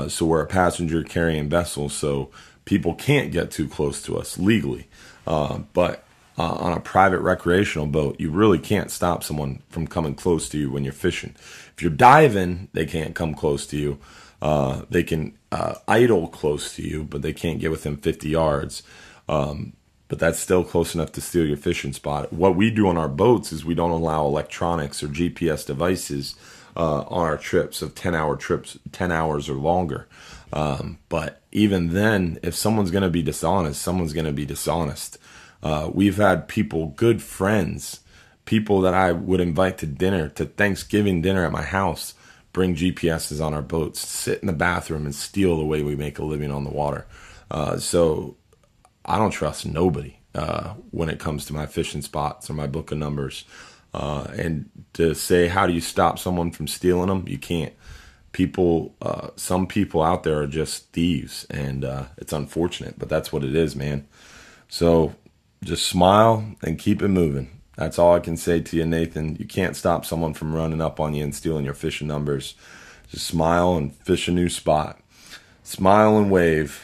So we're a passenger carrying vessel, so people can't get too close to us legally. But on a private recreational boat, you really can't stop someone from coming close to you when you're fishing. If you're diving, they can't come close to you. They can idle close to you, but they can't get within 50 yards. But that's still close enough to steal your fishing spot. What we do on our boats is we don't allow electronics or GPS devices on our trips of 10-hour trips, 10 hours or longer. But even then, if someone's going to be dishonest, someone's going to be dishonest. We've had people, good friends, people that I would invite to dinner, to Thanksgiving dinner at my house, bring GPSs on our boats, sit in the bathroom and steal the way we make a living on the water. So I don't trust nobody when it comes to my fishing spots or my book of numbers. And to say, how do you stop someone from stealing them? You can't. People, some people out there are just thieves, and it's unfortunate, but that's what it is, man. So just smile and keep it moving. That's all I can say to you, Nathan. You can't stop someone from running up on you and stealing your fishing numbers. Just smile and fish a new spot. Smile and wave.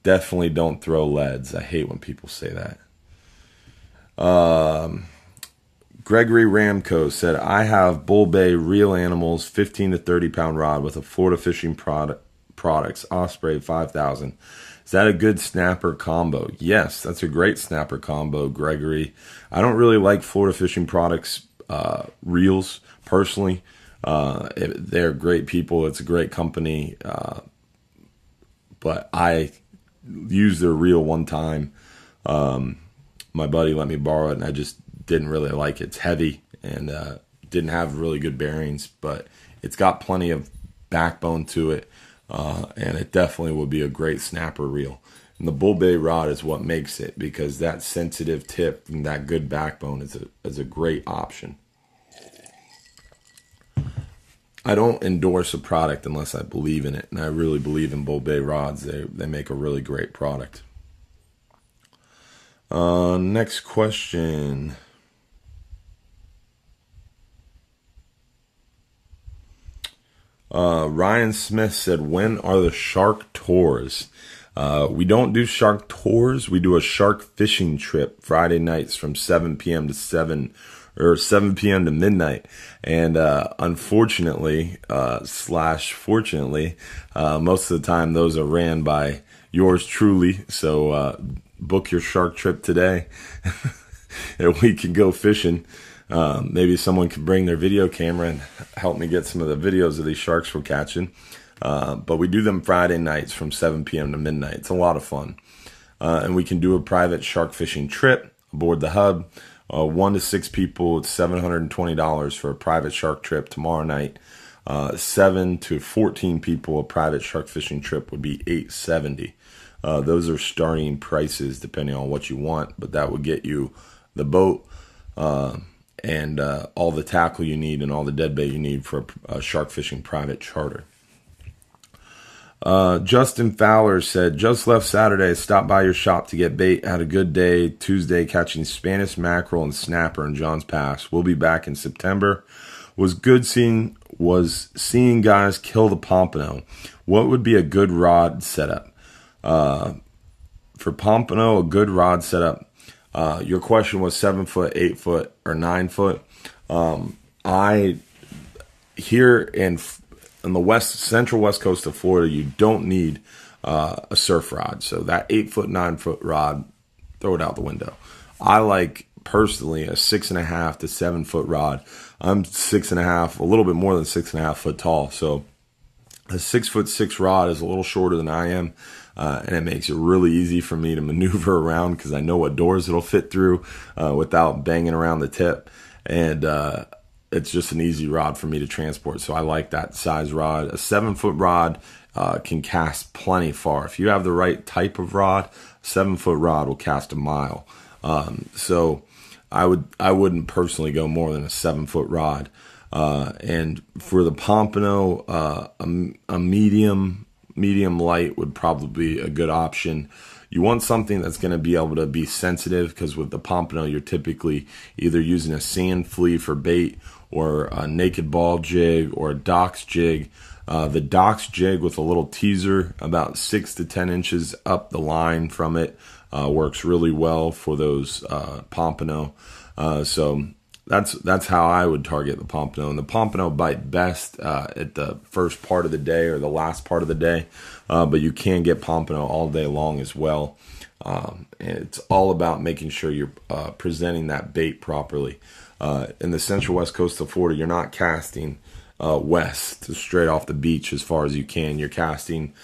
Definitely don't throw leads. I hate when people say that. Gregory Ramco said, I have Bull Bay real animals, 15 to 30 pound rod with a Florida fishing Products, Osprey 5000. Is that a good snapper combo? Yes, that's a great snapper combo, Gregory. I don't really like Florida Fishing Products reels, personally. They're great people. It's a great company. But I used their reel one time. My buddy let me borrow it, and I just didn't really like it. It's heavy and didn't have really good bearings, but it's got plenty of backbone to it, and it definitely would be a great snapper reel. And the bull bay rod is what makes it, because that sensitive tip and that good backbone is a great option. I don't endorse a product unless I believe in it, and I really believe in bull bay rods. They make a really great product. Next question. Ryan Smith said, when are the shark tours? We don't do shark tours. We do a shark fishing trip Friday nights from 7 p.m. to 7 p.m. to midnight. And unfortunately, slash fortunately, most of the time those are ran by yours truly. So book your shark trip today and we can go fishing. Maybe someone could bring their video camera and help me get some of the videos of these sharks we're catching. But we do them Friday nights from 7 p.m. to midnight. It's a lot of fun. And we can do a private shark fishing trip aboard the Hub. 1 to 6 people, it's $720 for a private shark trip tomorrow night. 7 to 14 people, a private shark fishing trip would be $870. Those are starting prices depending on what you want, but that would get you the boat and all the tackle you need and all the dead bait you need for a shark fishing private charter. Justin Fowler said, just left Saturday, stopped by your shop to get bait, had a good day. Tuesday catching Spanish mackerel and snapper in Johns Pass. We'll be back in September. Was seeing guys kill the pompano. What would be a good rod setup? For pompano, a good rod setup. Your question was 7 foot, 8 foot, or 9 foot. I here in the central west coast of Florida, you don't need a surf rod. So that 8 foot, 9 foot rod, throw it out the window. I like personally a 6.5 to 7 foot rod. I'm 6.5, a little bit more than 6.5 foot tall. So a 6'6" rod is a little shorter than I am. And it makes it really easy for me to maneuver around because I know what doors it'll fit through without banging around the tip. And it's just an easy rod for me to transport. So I like that size rod. A 7 foot rod can cast plenty far. If you have the right type of rod, a 7 foot rod will cast a mile. So I wouldn't personally go more than a 7 foot rod. And for the pompano, a medium light would probably be a good option. You want something that's going to be able to be sensitive, because with the pompano, you're typically either using a sand flea for bait or a naked ball jig or a docks jig. The docks jig with a little teaser about 6 to 10 inches up the line from it works really well for those pompano. So that's how I would target the pompano. And the pompano bite best at the first part of the day or the last part of the day, but you can get pompano all day long as well. And it's all about making sure you're presenting that bait properly. In the central west coast of Florida, you're not casting west to straight off the beach as far as you can. You're casting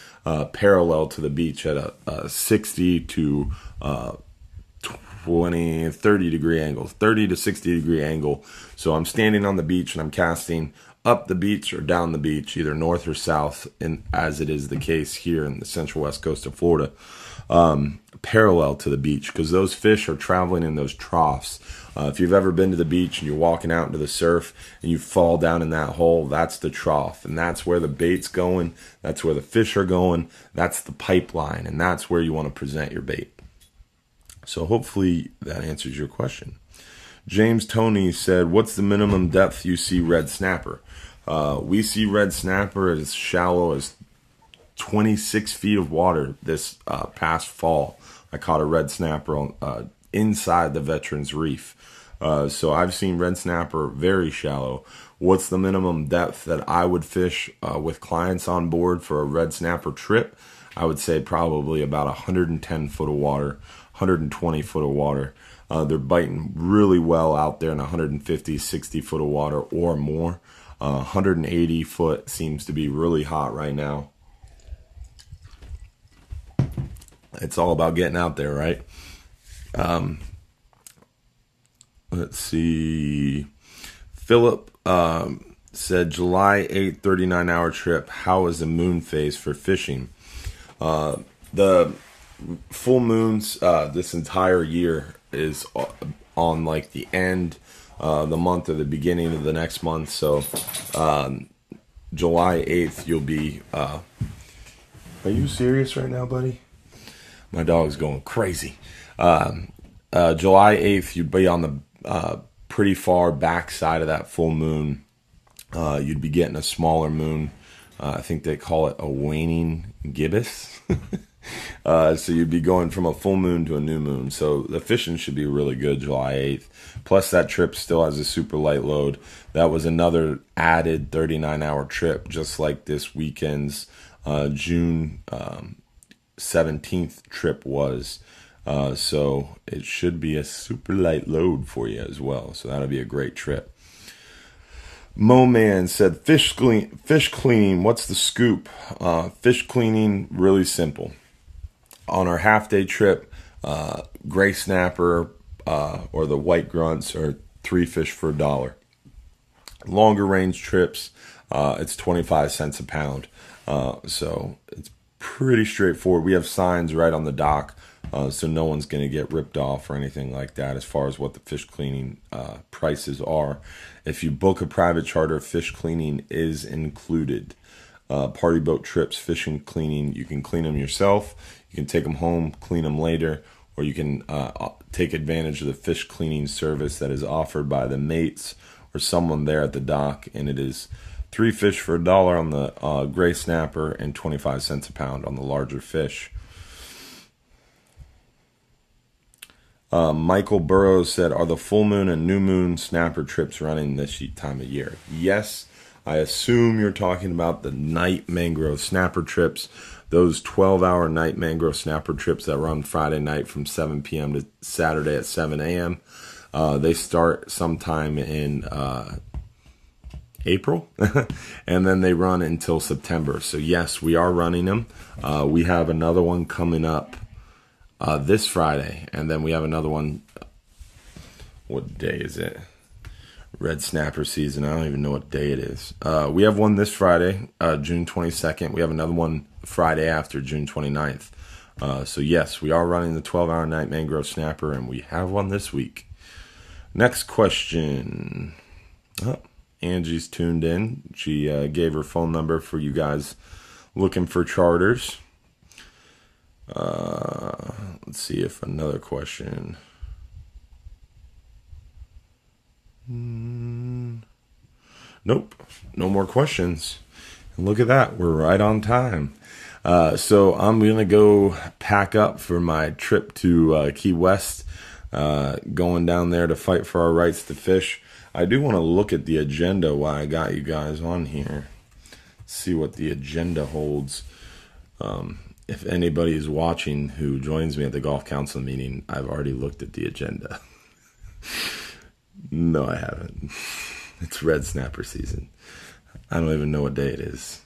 parallel to the beach at a 60 to 30 degree angle, 30 to 60 degree angle. So I'm standing on the beach and I'm casting up the beach or down the beach, either north or south, and as it is the case here in the central west coast of Florida, parallel to the beach, because those fish are traveling in those troughs. If you've ever been to the beach and you're walking out into the surf and you fall down in that hole, that's the trough, and that's where the bait's going, that's where the fish are going, that's the pipeline, and that's where you want to present your bait. So hopefully that answers your question. James Tony said, what's the minimum depth you see red snapper? We see red snapper as shallow as 26 feet of water this past fall. I caught a red snapper inside the Veterans Reef. So I've seen red snapper very shallow. What's the minimum depth that I would fish with clients on board for a red snapper trip? I would say probably about 110 foot of water, 120 foot of water. They're biting really well out there in 150, 60 foot of water or more. 180 foot seems to be really hot right now. It's all about getting out there, right? Let's see. Philip said July 8th, 39-hour trip. How is the moon phase for fishing? The full moons this entire year is on like the end the month or the beginning of the next month. So July 8th you'll be are you serious right now, buddy? My dog's going crazy. July 8th you'd be on the pretty far back side of that full moon. You'd be getting a smaller moon. I think they call it a waning gibbous. So you'd be going from a full moon to a new moon. So the fishing should be really good July 8th. Plus that trip still has a super light load. That was another added 39-hour trip, just like this weekend's June 17th trip was. So it should be a super light load for you as well. So that'll be a great trip. Mo Man said, fish cleaning, what's the scoop? Fish cleaning, really simple. On our half-day trip, gray snapper or the white grunts are 3 fish for $1. Longer range trips, it's 25 cents a pound. So it's pretty straightforward. We have signs right on the dock, so no one's going to get ripped off or anything like that as far as what the fish cleaning prices are. If you book a private charter, fish cleaning is included. Party boat trips, fishing cleaning, you can clean them yourself. You can take them home, clean them later, or you can take advantage of the fish cleaning service that is offered by the mates or someone there at the dock, and it is 3 fish for $1 on the gray snapper and 25 cents a pound on the larger fish. Michael Burrows said, are the full moon and new moon snapper trips running this time of year? Yes, I assume you're talking about the night mangrove snapper trips, those 12-hour night mangrove snapper trips that run Friday night from 7 p.m. to Saturday at 7 a.m. They start sometime in April, and then they run until September. So yes, we are running them. We have another one coming up this Friday, and then we have another one. What day is it? Red snapper season. I don't even know what day it is. We have one this Friday, June 22nd. We have another one Friday after, June 29th. So yes, we are running the 12-hour night mangrove snapper, and we have one this week. Next question. Oh, Angie's tuned in. She gave her phone number for you guys looking for charters. Let's see if another question. Nope, no more questions. And look at that, we're right on time. So I'm gonna go pack up for my trip to Key West, going down there to fight for our rights to fish. I do want to look at the agenda while I got you guys on here, see what the agenda holds. If anybody is watching who joins me at the Golf Council meeting, I've already looked at the agenda. No, I haven't. It's red snapper season. I don't even know what day it is.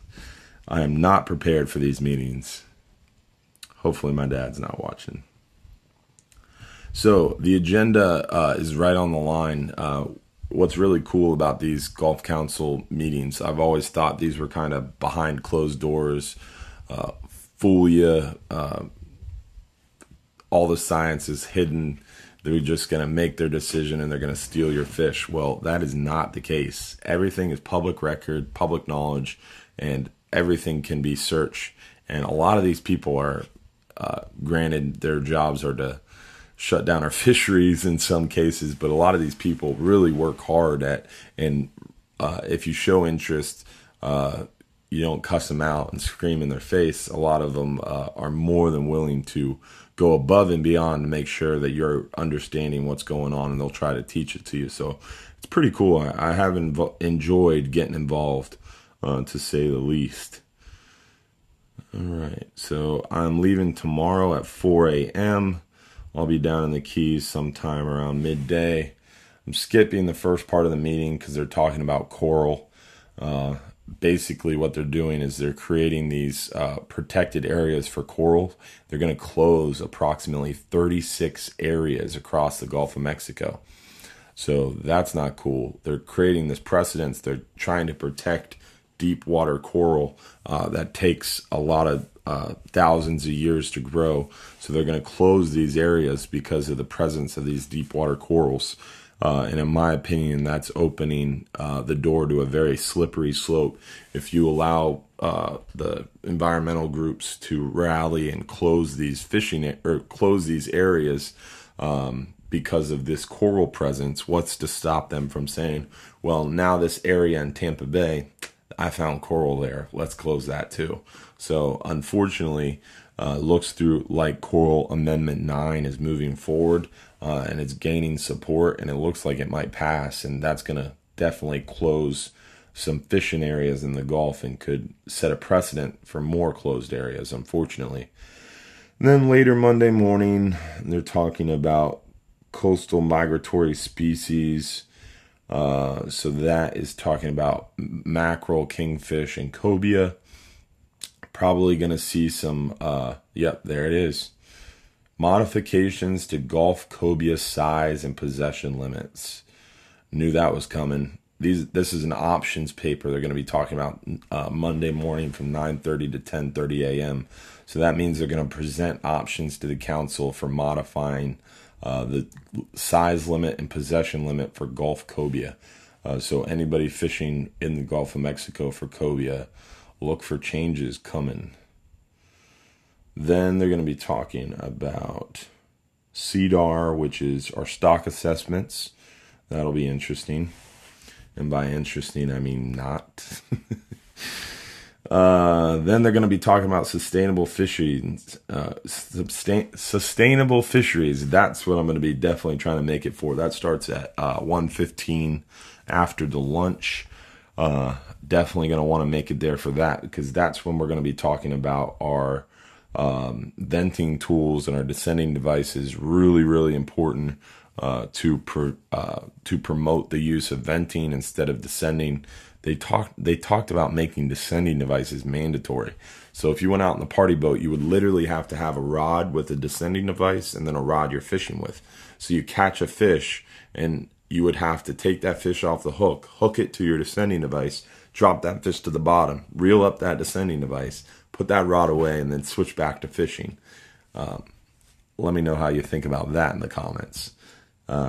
I am not prepared for these meetings. Hopefully my dad's not watching. So the agenda is right on the line. What's really cool about these Golf Council meetings, I've always thought these were kind of behind closed doors, fool you, all the science is hidden. They're just going to make their decision and they're going to steal your fish. Well, that is not the case. Everything is public record, public knowledge, and everything can be searched. And a lot of these people are, granted, their jobs are to shut down our fisheries in some cases, but a lot of these people really work hard at, and if you show interest, you don't cuss them out and scream in their face. A lot of them are more than willing to go above and beyond to make sure that you're understanding what's going on, and they'll try to teach it to you. So it's pretty cool. I have enjoyed getting involved, to say the least. All right, so I'm leaving tomorrow at 4 a.m. I'll be down in the Keys sometime around midday. I'm skipping the first part of the meeting because they're talking about coral. Basically what they're doing is they're creating these protected areas for coral. They're going to close approximately 36 areas across the Gulf of Mexico. So that's not cool. They're creating this precedence. They're trying to protect deep water coral that takes a lot of thousands of years to grow. So they're going to close these areas because of the presence of these deep water corals. And in my opinion, that's opening the door to a very slippery slope. If you allow the environmental groups to rally and close these close these areas because of this coral presence, what's to stop them from saying, well, now this area in Tampa Bay, I found coral there, let's close that too. So unfortunately, looks through like Coral Amendment 9 is moving forward, and it's gaining support, and it looks like it might pass, and that's going to definitely close some fishing areas in the Gulf and could set a precedent for more closed areas, unfortunately. And then later Monday morning, they're talking about coastal migratory species. So that is talking about mackerel, kingfish, and cobia. Probably going to see some, yep, there it is. Modifications to Gulf cobia size and possession limits. Knew that was coming. This is an options paper they're going to be talking about Monday morning from 9:30 to 10:30 a.m. So that means they're going to present options to the council for modifying the size limit and possession limit for Gulf cobia. So anybody fishing in the Gulf of Mexico for cobia, look for changes coming. Then they're going to be talking about CDAR, which is our stock assessments. That'll be interesting. And by interesting, I mean not. Then they're going to be talking about sustainable fisheries. Sustainable fisheries. That's what I'm going to be definitely trying to make it for. That starts at 1:15 after the lunch. Definitely going to want to make it there for that, because that's when we're going to be talking about our venting tools and our descending devices. Really, really important to promote the use of venting instead of descending. They talked about making descending devices mandatory. So if you went out in the party boat, you would literally have to have a rod with a descending device and then a rod you're fishing with. So you catch a fish and you would have to take that fish off the hook, hook it to your descending device, drop that fish to the bottom, reel up that descending device, put that rod away, and then switch back to fishing. Let me know how you think about that in the comments.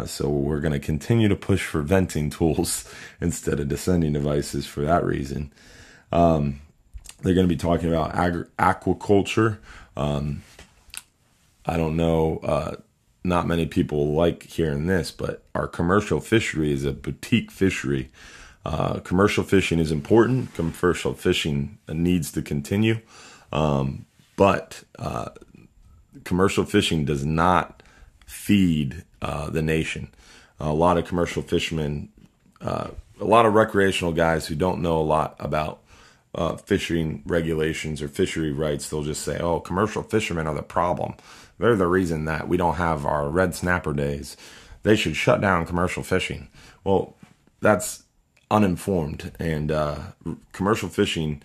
So we're going to continue to push for venting tools instead of descending devices for that reason. They're going to be talking about aquaculture. I don't know, not many people like hearing this, but our commercial fishery is a boutique fishery. Commercial fishing is important. Commercial fishing needs to continue. But commercial fishing does not feed the nation. A lot of commercial fishermen, a lot of recreational guys who don't know a lot about fishing regulations or fishery rights, they'll just say, oh, commercial fishermen are the problem. They're the reason that we don't have our red snapper days. They should shut down commercial fishing. Well, that's uninformed. And commercial fishermen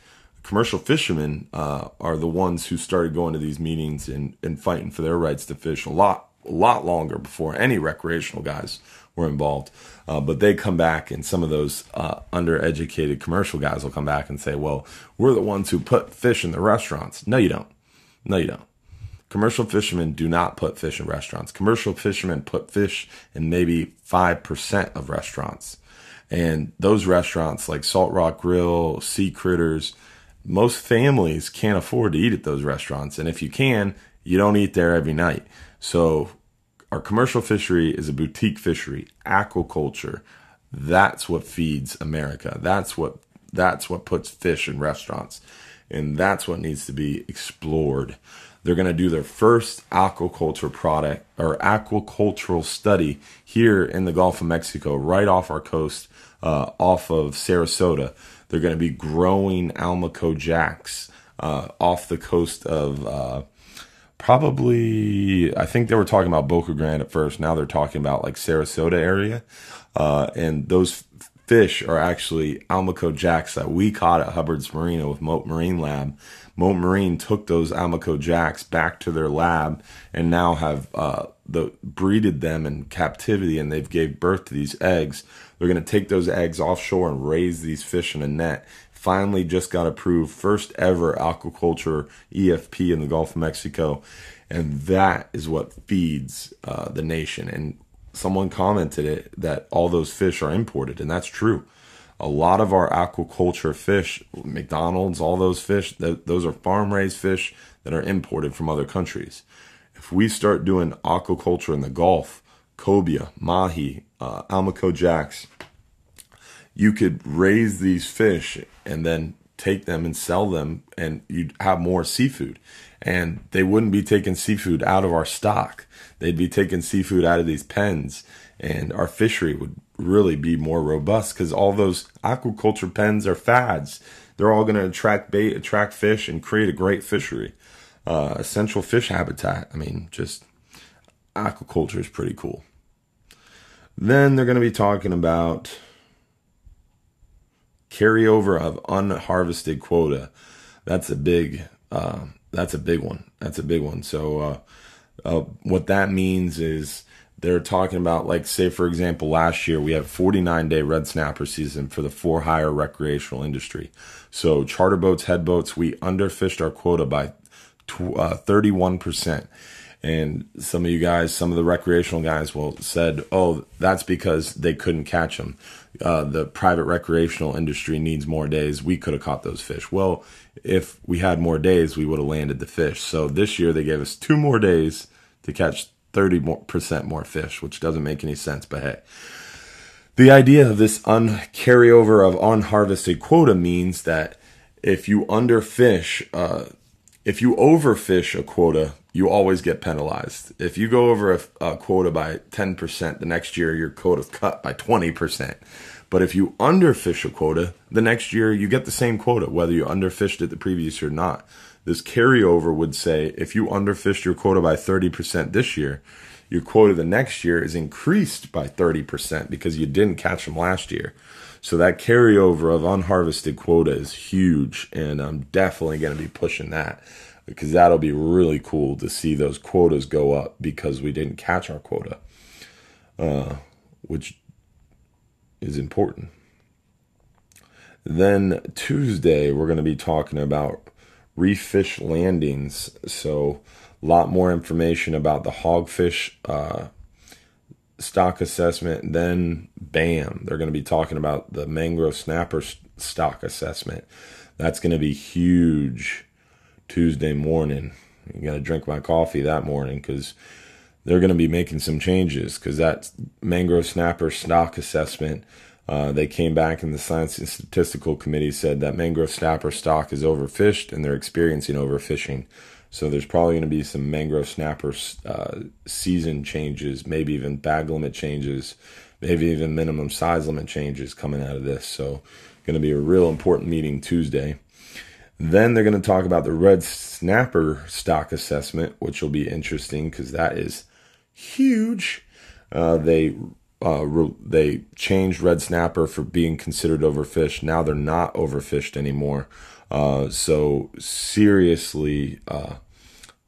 are the ones who started going to these meetings and fighting for their rights to fish a lot longer before any recreational guys were involved. But they come back, and some of those undereducated commercial guys will come back and say, well, we're the ones who put fish in the restaurants. No, you don't. No, you don't. Commercial fishermen do not put fish in restaurants. Commercial fishermen put fish in maybe 5% of restaurants. And those restaurants like Salt Rock Grill, Sea Critters, most families can't afford to eat at those restaurants. And if you can, you don't eat there every night. So our commercial fishery is a boutique fishery. Aquaculture, that's what feeds America. That's what puts fish in restaurants. And that's what needs to be explored. They're going to do their first aquacultural study here in the Gulf of Mexico, right off our coast, off of Sarasota. They're going to be growing Almaco jacks off the coast of probably, I think they were talking about Boca Grande at first. Now they're talking about like Sarasota area. And those fish are actually Almaco jacks that we caught at Hubbard's Marina with Mote Marine Lab. Mote Marine took those Almaco jacks back to their lab and now have breeded them in captivity, and they've gave birth to these eggs. They're going to take those eggs offshore and raise these fish in a net. Finally just got approved, first ever aquaculture EFP in the Gulf of Mexico, and that is what feeds the nation. And someone commented it that all those fish are imported, and that's true. A lot of our aquaculture fish, McDonald's, all those fish, those are farm-raised fish that are imported from other countries. If we start doing aquaculture in the Gulf, cobia, mahi, Almaco jacks, you could raise these fish and then take them and sell them, and you'd have more seafood. And they wouldn't be taking seafood out of our stock. They'd be taking seafood out of these pens, and our fishery would really be more robust, because all those aquaculture pens are fads. They're all going to attract bait, attract fish, and create a great fishery. Essential fish habitat. I mean, just aquaculture is pretty cool. Then they're going to be talking about carryover of unharvested quota. That's a big one. That's a big one. So what that means is they're talking about, like, say, for example, last year we had a 49-day red snapper season for the for-hire recreational industry. So charter boats, head boats, we underfished our quota by 31%. And some of you guys, some of the recreational guys said, oh, that's because they couldn't catch them. The private recreational industry needs more days. We could have caught those fish. Well, if we had more days, we would have landed the fish. So this year they gave us 2 more days to catch 30% more fish, which doesn't make any sense. But hey, the idea of this carryover of unharvested quota means that if you overfish a quota, you always get penalized. If you go over a quota by 10%, the next year your quota's cut by 20%. But if you underfish a quota, the next year you get the same quota, whether you underfished it the previous year or not. This carryover would say if you underfished your quota by 30% this year, your quota the next year is increased by 30% because you didn't catch them last year. So that carryover of unharvested quota is huge, and I'm definitely going to be pushing that, because that'll be really cool to see those quotas go up because we didn't catch our quota, which is important. Then Tuesday, we're going to be talking about reef fish landings. So a lot more information about the hogfish stock assessment. Then bam, they're going to be talking about the mangrove snapper stock assessment. That's going to be huge Tuesday morning. You got to drink my coffee that morning, because they're going to be making some changes, because that mangrove snapper stock assessment, they came back and the Science and Statistical Committee said that mangrove snapper stock is overfished and they're experiencing overfishing. So there's probably going to be some mangrove snapper season changes, maybe even bag limit changes, maybe even minimum size limit changes coming out of this. So going to be a real important meeting Tuesday. Then they're going to talk about the red snapper stock assessment, which will be interesting because that is huge. They changed red snapper for being considered overfished. Now they're not overfished anymore. So seriously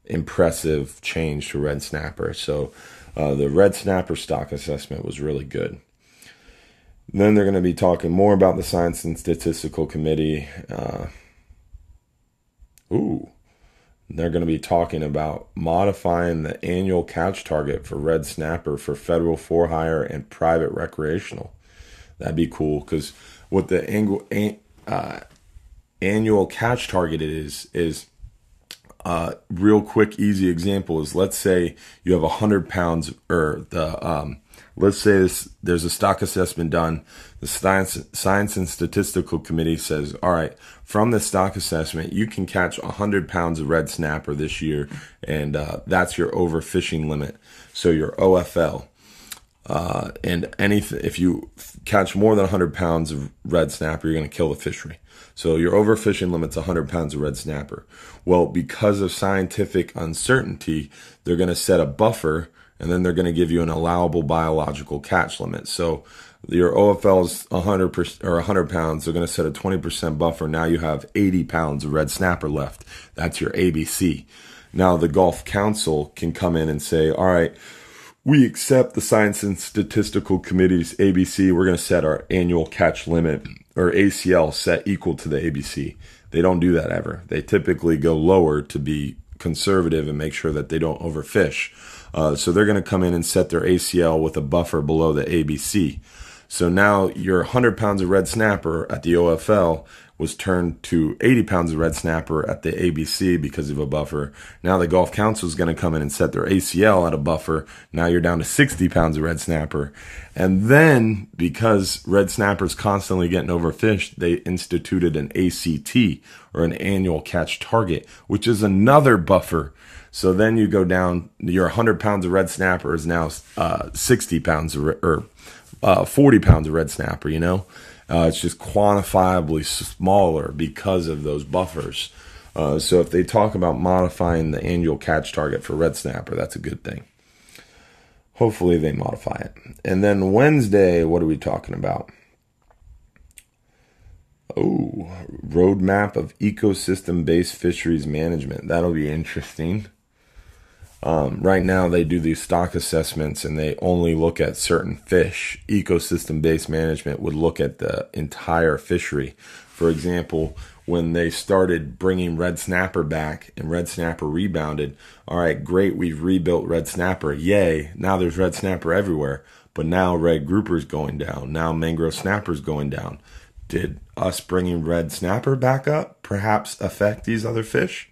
impressive change to red snapper. So the red snapper stock assessment was really good. Then they're going to be talking more about the Science and Statistical Committee. They're going to be talking about modifying the annual catch target for red snapper for federal for-hire and private recreational. That'd be cool, because what the annual catch target is real quick, easy example is, let's say you have 100 pounds, or the let's say there's a stock assessment done. The Science and Statistical Committee says, all right, from the stock assessment, you can catch 100 pounds of red snapper this year, and that's your overfishing limit. So your OFL. And if you catch more than 100 pounds of red snapper, you're going to kill the fishery. So your overfishing limit's 100 pounds of red snapper. Well, because of scientific uncertainty, they're going to set a buffer, and then they're going to give you an allowable biological catch limit. So your OFL is 100 pounds. They're going to set a 20% buffer. Now you have 80 pounds of red snapper left. That's your ABC. Now the Gulf Council can come in and say, all right, we accept the Science and Statistical Committee's ABC. We're going to set our annual catch limit, or ACL, set equal to the ABC. They don't do that ever. They typically go lower to be conservative and make sure that they don't overfish. So they're going to come in and set their ACL with a buffer below the ABC. So now your 100 pounds of red snapper at the OFL was turned to 80 pounds of red snapper at the ABC because of a buffer. Now the Gulf Council is going to come in and set their ACL at a buffer. Now you're down to 60 pounds of red snapper. And then because red snapper is constantly getting overfished, they instituted an ACT, or an annual catch target, which is another buffer. So then you go down, your 100 pounds of red snapper is now 60 pounds or 40 pounds of red snapper, you know? It's just quantifiably smaller because of those buffers. So if they talk about modifying the annual catch target for red snapper, that's a good thing. Hopefully they modify it. And then Wednesday, what are we talking about? Oh, roadmap of ecosystem-based fisheries management. That'll be interesting. Right now they do these stock assessments and they only look at certain fish. Ecosystem-based management would look at the entire fishery. For example, when they started bringing red snapper back and red snapper rebounded, all right, great, we've rebuilt red snapper. Yay, now there's red snapper everywhere. But now red grouper's going down. Now mangrove snapper's going down. Did us bringing red snapper back up perhaps affect these other fish?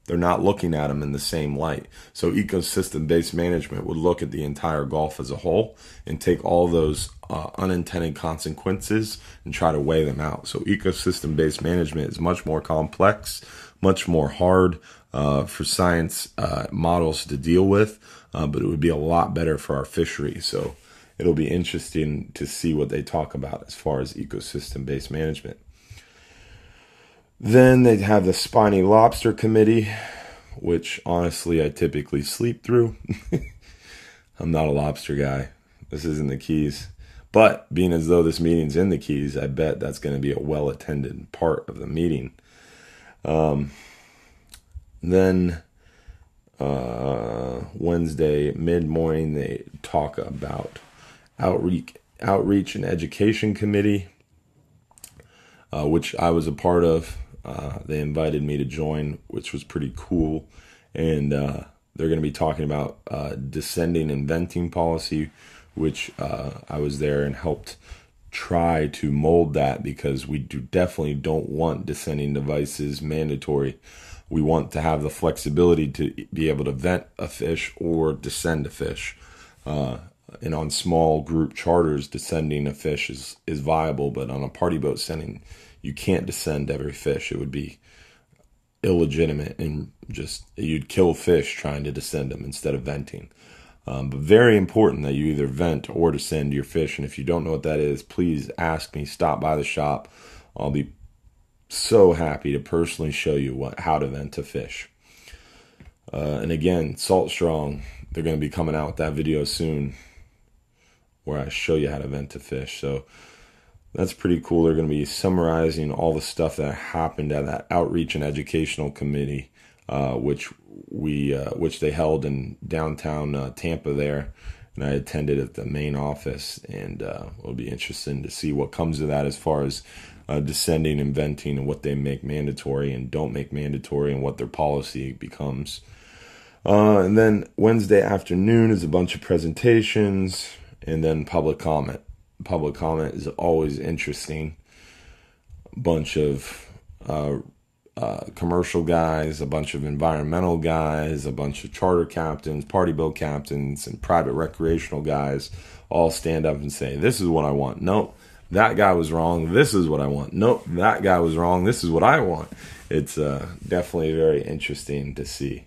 They're not looking at them in the same light. So ecosystem-based management would look at the entire Gulf as a whole and take all those unintended consequences and try to weigh them out. So ecosystem-based management is much more complex, much more hard for science models to deal with, but it would be a lot better for our fishery. So it'll be interesting to see what they talk about as far as ecosystem-based management. Then they'd have the Spiny Lobster Committee, which honestly I typically sleep through. I'm not a lobster guy. This isn't the Keys. But being as though this meeting's in the Keys, I bet that's going to be a well-attended part of the meeting. Then Wednesday, mid-morning, they talk about Outreach and Education Committee, which I was a part of. They invited me to join, which was pretty cool. And they're going to be talking about descending and venting policy, which I was there and helped try to mold that, because we definitely don't want descending devices mandatory. We want to have the flexibility to be able to vent a fish or descend a fish. And on small group charters, descending a fish is viable, but on a party boat sending, you can't descend every fish. It would be illegitimate, and just you'd kill fish trying to descend them instead of venting. But very important that you either vent or descend your fish. And if you don't know what that is, please ask me. Stop by the shop. I'll be so happy to personally show you how to vent a fish. And again, Salt Strong, they're going to be coming out with that video soon where I show you how to vent a fish. So that's pretty cool. They're going to be summarizing all the stuff that happened at that Outreach and Educational Committee, which they held in downtown Tampa there, and I attended at the main office. And it'll be interesting to see what comes of that as far as descending and venting, and what they make mandatory and don't make mandatory, and what their policy becomes. And then Wednesday afternoon is a bunch of presentations, and then public comment. Public comment is always interesting. A bunch of commercial guys, a bunch of environmental guys, a bunch of charter captains, party boat captains, and private recreational guys all stand up and say, this is what I want. Nope, that guy was wrong. This is what I want. Nope, that guy was wrong. This is what I want. It's definitely very interesting to see.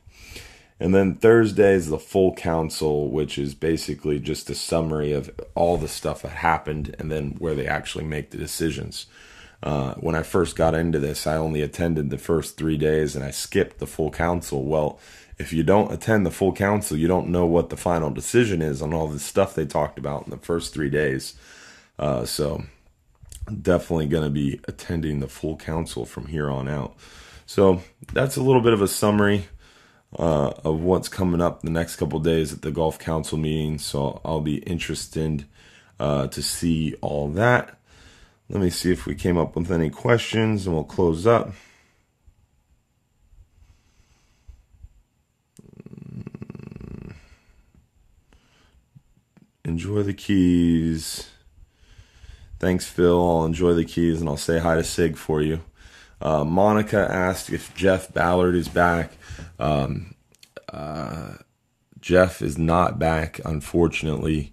And then Thursday is the full council, which is basically just a summary of all the stuff that happened and then where they actually make the decisions. When I first got into this, I only attended the first 3 days and I skipped the full council. Well, if you don't attend the full council, you don't know what the final decision is on all the stuff they talked about in the first 3 days. So definitely going to be attending the full council from here on out. So that's a little bit of a summary of what's coming up the next couple of days at the Gulf Council meeting. So I'll be interested to see all that. Let me see if we came up with any questions and we'll close up. Enjoy the Keys. Thanks, Phil. I'll enjoy the Keys and I'll say hi to Sig for you. Monica asked if Jeff Ballard is back. Jeff is not back, unfortunately.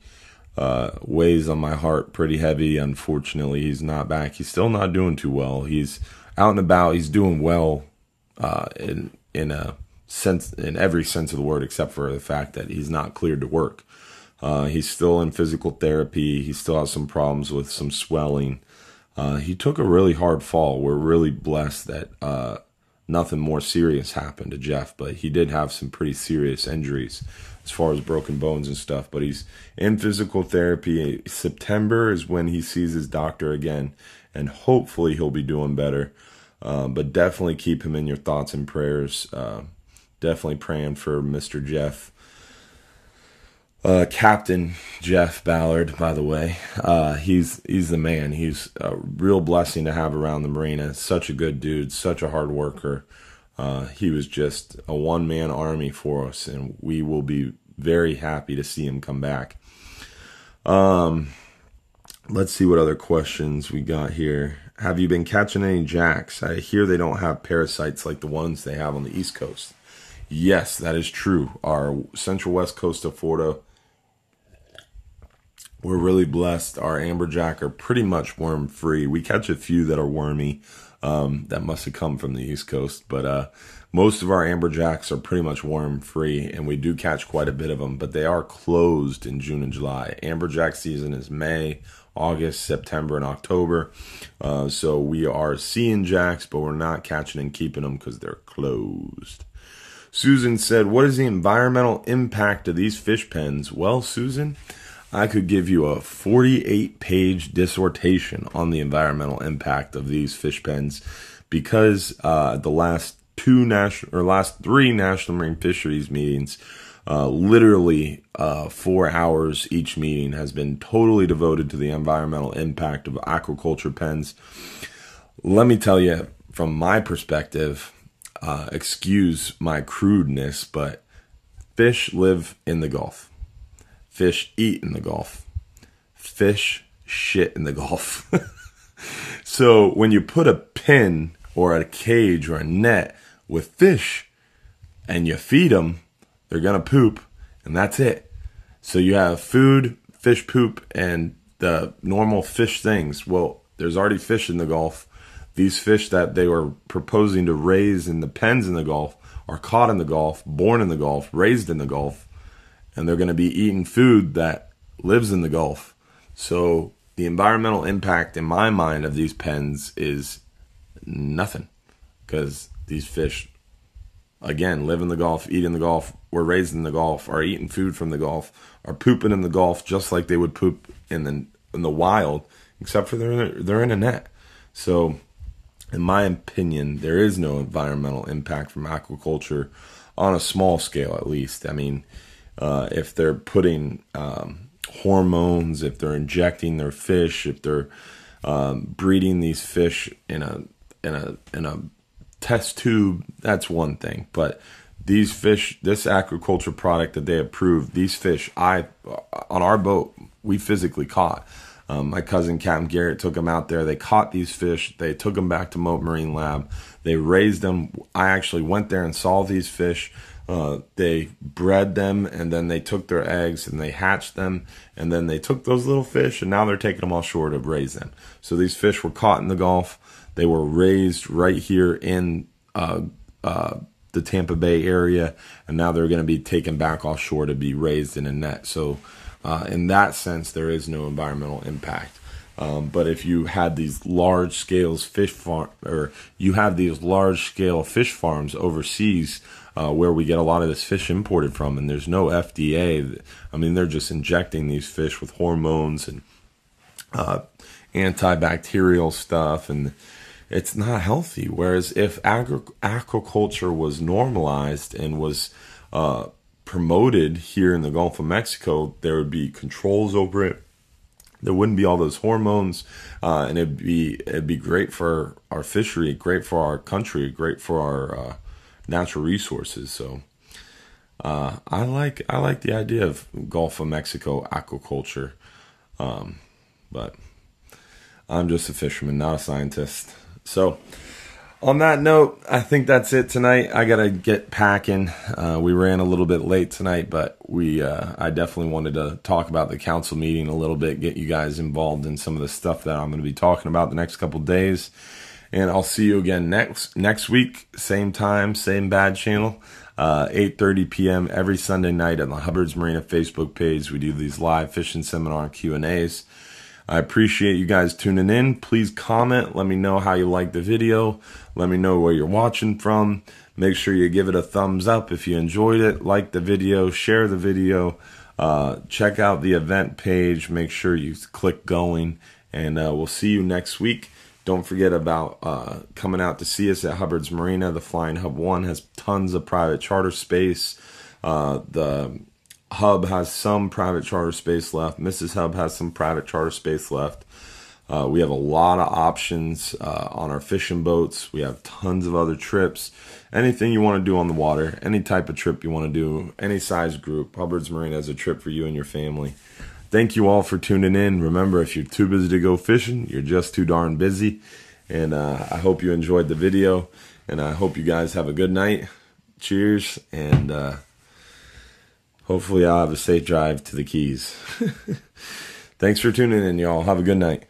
Weighs on my heart pretty heavy. Unfortunately, he's not back. He's still not doing too well. He's out and about. He's doing well in a sense, in every sense of the word, except for the fact that he's not cleared to work. He's still in physical therapy. He still has some problems with some swelling. He took a really hard fall. We're really blessed that nothing more serious happened to Jeff, but he did have some pretty serious injuries as far as broken bones and stuff. But he's in physical therapy. September is when he sees his doctor again, and hopefully he'll be doing better. But definitely keep him in your thoughts and prayers. Definitely praying for Mr. Jeff. Captain Jeff Ballard, by the way. He's the man. He's a real blessing to have around the Marina. Such a good dude, such a hard worker. He was just a one-man army for us, and we will be very happy to see him come back. Let's see what other questions we got here. Have you been catching any jacks? I hear they don't have parasites like the ones they have on the East Coast. Yes, that is true. Our central west coast of Florida, we're really blessed. Our amberjack are pretty much worm-free. We catch a few that are wormy. That must have come from the East Coast. But most of our amberjacks are pretty much worm-free, and we do catch quite a bit of them. But they are closed in June and July. Amberjack season is May, August, September, and October. So we are seeing jacks, but we're not catching and keeping them because they're closed. Susan said, what is the environmental impact of these fish pens? Well, Susan, I could give you a 48-page dissertation on the environmental impact of these fish pens because the last three National Marine Fisheries meetings, literally 4 hours each meeting has been totally devoted to the environmental impact of aquaculture pens. Let me tell you, from my perspective, excuse my crudeness, but fish live in the Gulf. Fish eat in the Gulf. Fish shit in the Gulf. So when you put a pen or a cage or a net with fish and you feed them, they're going to poop, and that's it. So you have food, fish poop, and the normal fish things. Well, there's already fish in the Gulf. These fish that they were proposing to raise in the pens in the Gulf are caught in the Gulf, born in the Gulf, raised in the Gulf, and they're going to be eating food that lives in the Gulf. So the environmental impact in my mind of these pens is nothing, because these fish, again, live in the Gulf, eat in the Gulf, were raised in the Gulf, are eating food from the Gulf, are pooping in the Gulf just like they would poop in the wild, except for they're in a net. So in my opinion, there is no environmental impact from aquaculture on a small scale, at least. I mean, if they're putting hormones, if they're injecting their fish, if they're breeding these fish in a test tube, that's one thing. But these fish, this aquaculture product that they approved, these fish, on our boat, we physically caught. My cousin Captain Garrett took them out there. They caught these fish. They took them back to Mote Marine Lab. They raised them. I actually went there and saw these fish. They bred them, and then they took their eggs and they hatched them, and then they took those little fish, and now they're taking them offshore to raise them. So these fish were caught in the Gulf. They were raised right here in the Tampa Bay area, and now they're going to be taken back offshore to be raised in a net. So in that sense, there is no environmental impact. But if you had these large scale fish farm, or you have these large scale fish farms overseas, where we get a lot of this fish imported from, and there's no FDA. I mean, they're just injecting these fish with hormones and antibacterial stuff, and it's not healthy. Whereas if aquaculture was normalized and was promoted here in the Gulf of Mexico, there would be controls over it. There wouldn't be all those hormones, and it'd be great for our fishery, great for our country, great for our natural resources. So I like the idea of Gulf of Mexico aquaculture, but I'm just a fisherman, not a scientist. So on that note, I think that's it tonight. I gotta get packing. We ran a little bit late tonight, but I definitely wanted to talk about the council meeting a little bit, get you guys involved in some of the stuff that I'm going to be talking about the next couple days. And I'll see you again next week, same time, same bad channel, 8:30 p.m. every Sunday night on the Hubbard's Marina Facebook page. We do these live fishing seminar and Q&As. I appreciate you guys tuning in. Please comment. Let me know how you like the video. Let me know where you're watching from. Make sure you give it a thumbs up if you enjoyed it. Like the video. Share the video. Check out the event page. Make sure you click going. And we'll see you next week. Don't forget about coming out to see us at Hubbard's Marina. The Flying Hub 1 has tons of private charter space. The Hub has some private charter space left. Mrs. Hub has some private charter space left. We have a lot of options on our fishing boats. We have tons of other trips. Anything you want to do on the water, any type of trip you want to do, any size group, Hubbard's Marina has a trip for you and your family. Thank you all for tuning in. Remember, if you're too busy to go fishing, you're just too darn busy. And I hope you enjoyed the video, and I hope you guys have a good night. Cheers, and hopefully I'll have a safe drive to the Keys. Thanks for tuning in, y'all. Have a good night.